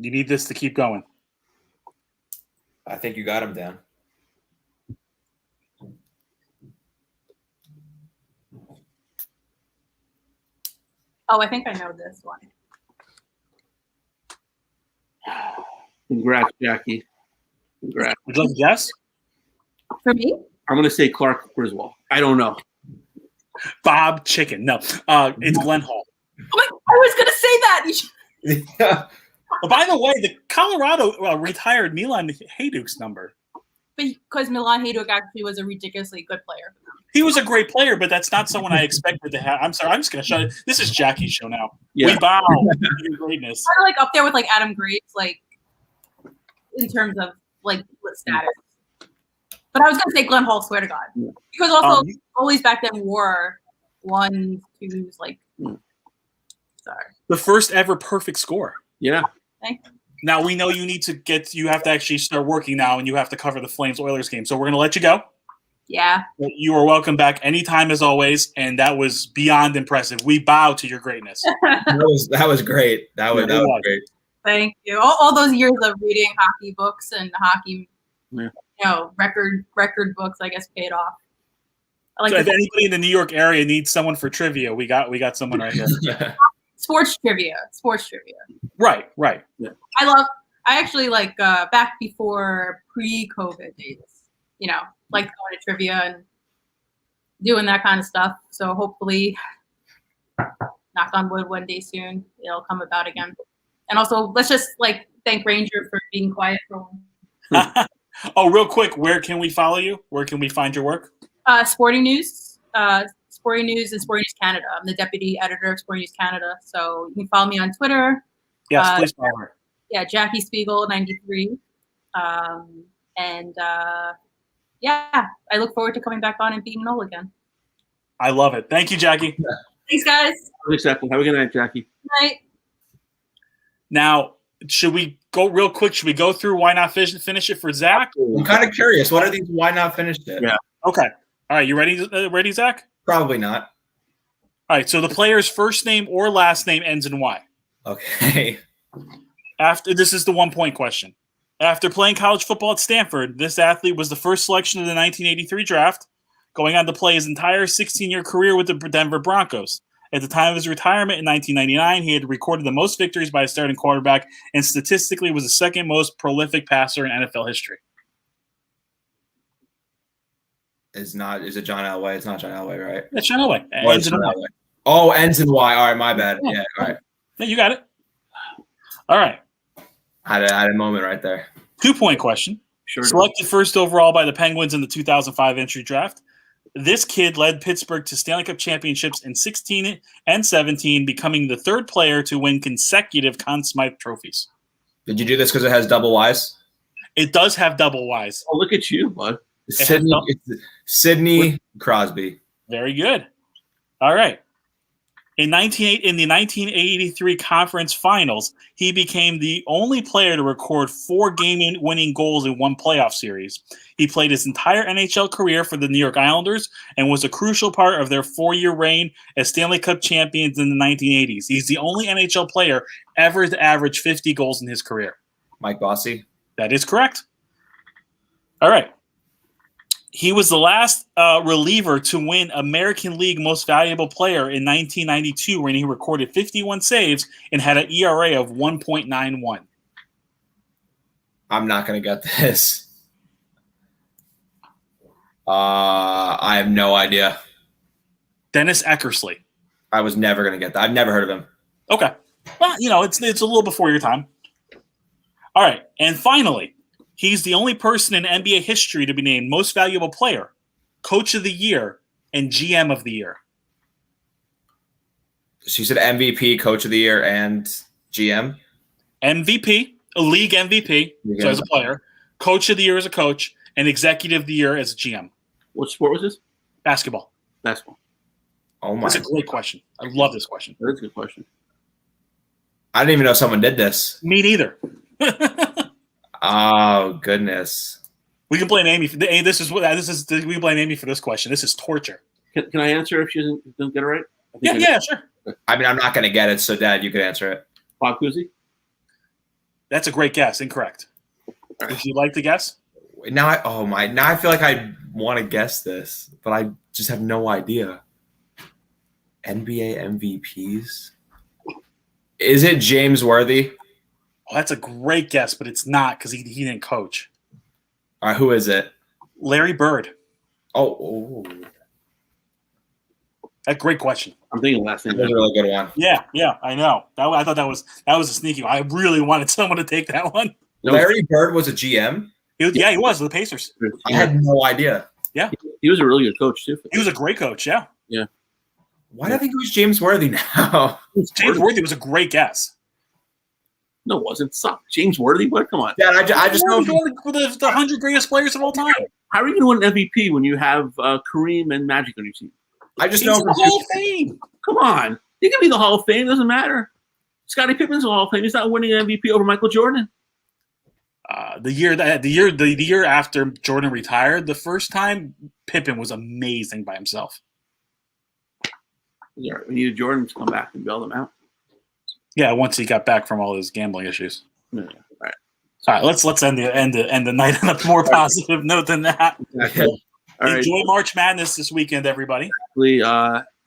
You need this to keep going. I think you got him down. Oh, I think I know this one. Congrats, Jackie. Congrats. Would you like to guess? For me? I'm going to say Clark Griswold. I don't know. Bob Chicken. No, it's Glenn Hall. Oh my, I was going to say that. Yeah. By the way, the Colorado retired Milan Hajduk's number. Because Milan Hajduk actually was a ridiculously good player for them. He was a great player, but that's not someone I expected to have. I'm sorry. I'm just going to shut it. This is Jackie's show now. Yeah. We bow to your greatness. Kind of like up there with like Adam Graves, like in terms of like status. But I was going to say Glenn Hall, swear to God. Because also goalies back then wore 1s, 2s, like, sorry. The first ever perfect score. Yeah. Thanks. Now we know you have to actually start working now, and you have to cover the Flames Oilers game. So we're going to let you go. Yeah. You are welcome back anytime, as always, and that was beyond impressive. We bow to your greatness. That was great. That was great. Thank you. All those years of reading hockey books and hockey, record books, I guess, paid off. So if anybody in the New York area needs someone for trivia, we got someone right here. Sports trivia. Right. Yeah. I actually like back before pre-COVID days, like going to trivia and doing that kind of stuff. So hopefully, knock on wood, one day soon it'll come about again. And also, let's just thank Ranger for being quiet for one. Oh, real quick, where can we follow you? Where can we find your work? Sporting News and Sporting News Canada. I'm the deputy editor of Sporting News Canada. So you can follow me on Twitter. Yes, please follow her. Yeah, Jackie Spiegel 93. I look forward to coming back on and being Noel again. I love it. Thank you, Jackie. Yeah. Thanks, guys. Exactly. Have a good night, Jackie. Good night. Now, should we go real quick? Should we go through why not finish it for Zach? I'm kind of curious. What are these why not finished it? Yeah. Okay. All right. You ready, Zach? Probably not. All right. So the player's first name or last name ends in Y. Okay. This is the 1 point question. After playing college football at Stanford, this athlete was the first selection of the 1983 draft, going on to play his entire 16-year career with the Denver Broncos. At the time of his retirement in 1999, he had recorded the most victories by a starting quarterback and statistically was the second most prolific passer in NFL history. Is it John Elway? It's not John Elway, right? That's John Elway. Ends in Y. Oh, ends in Y. All right, my bad. Yeah, all right. Yeah, you got it. All right. I had a moment right there. 2 point question. Sure. Selected first overall by the Penguins in the 2005 entry draft. This kid led Pittsburgh to Stanley Cup championships in 16 and 17, becoming the third player to win consecutive Conn Smythe trophies. Did you do this because it has double Ys? It does have double Ys. Oh, look at you, bud. Sidney Crosby. Very good. All right. In the 1983 conference finals, he became the only player to record 4 game-winning goals in one playoff series. He played his entire NHL career for the New York Islanders and was a crucial part of their 4-year reign as Stanley Cup champions in the 1980s. He's the only NHL player ever to average 50 goals in his career. Mike Bossy. That is correct. All right. He was the last reliever to win American League Most Valuable Player in 1992 when he recorded 51 saves and had an ERA of 1.91. I'm not going to get this. I have no idea. Dennis Eckersley. I was never going to get that. I've never heard of him. Okay. Well, it's a little before your time. All right. And finally, he's the only person in NBA history to be named Most Valuable Player, Coach of the Year, and GM of the Year. So you said MVP, Coach of the Year, and GM? MVP, a league MVP, so as a player, Coach of the Year as a coach, and Executive of the Year as a GM. What sport was this? Basketball. Basketball. Oh my! That's a great question. I love this question. That's a good question. I didn't even know someone did this. Me neither. Oh goodness! We can blame Amy. We blame Amy for this question. This is torture. Can I answer if she doesn't get it right? Yeah, sure. I mean, I'm not going to get it, so Dad, you could answer it. Bob Cousy? That's a great guess. Incorrect. Would you like to guess? Now I feel like I want to guess this, but I just have no idea. NBA MVPs? Is it James Worthy? Oh, that's a great guess, but it's not because he didn't coach. All right, who is it? Larry Bird. Oh. A great question. I'm thinking last name. That's a really good one. Yeah, I know. I thought that was a sneaky one. I really wanted someone to take that one. Larry Bird was a GM? He was with the Pacers. I had no idea. Yeah. He was a really good coach, too. He was a great coach, yeah. Yeah. Why do I think it was James Worthy now? James Worthy was a great guess. No, it wasn't. Stop. James Worthy? What? Come on. Yeah, I just know the 100 greatest players of all time. How are you going to win MVP when you have Kareem and Magic on your team? I just He's know in the Hall of Fame. Come on. He can be in the Hall of Fame. Doesn't matter. Scottie Pippen's in the Hall of Fame. He's not winning an MVP over Michael Jordan. The year after Jordan retired, the first time, Pippen was amazing by himself. Yeah, we needed Jordan to come back and bail them out. Yeah, once he got back from all his gambling issues. Yeah, right. All right, let's end the night on a more positive note than that. Exactly. All right. Enjoy March Madness this weekend, everybody.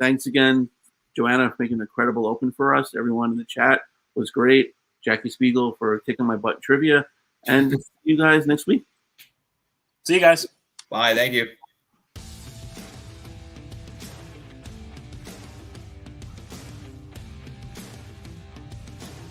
Thanks again, Joanna, for making an incredible open for us. Everyone in the chat was great. Jackie Spiegel for kicking my butt trivia. And see you guys next week. See you guys. Bye. Thank you.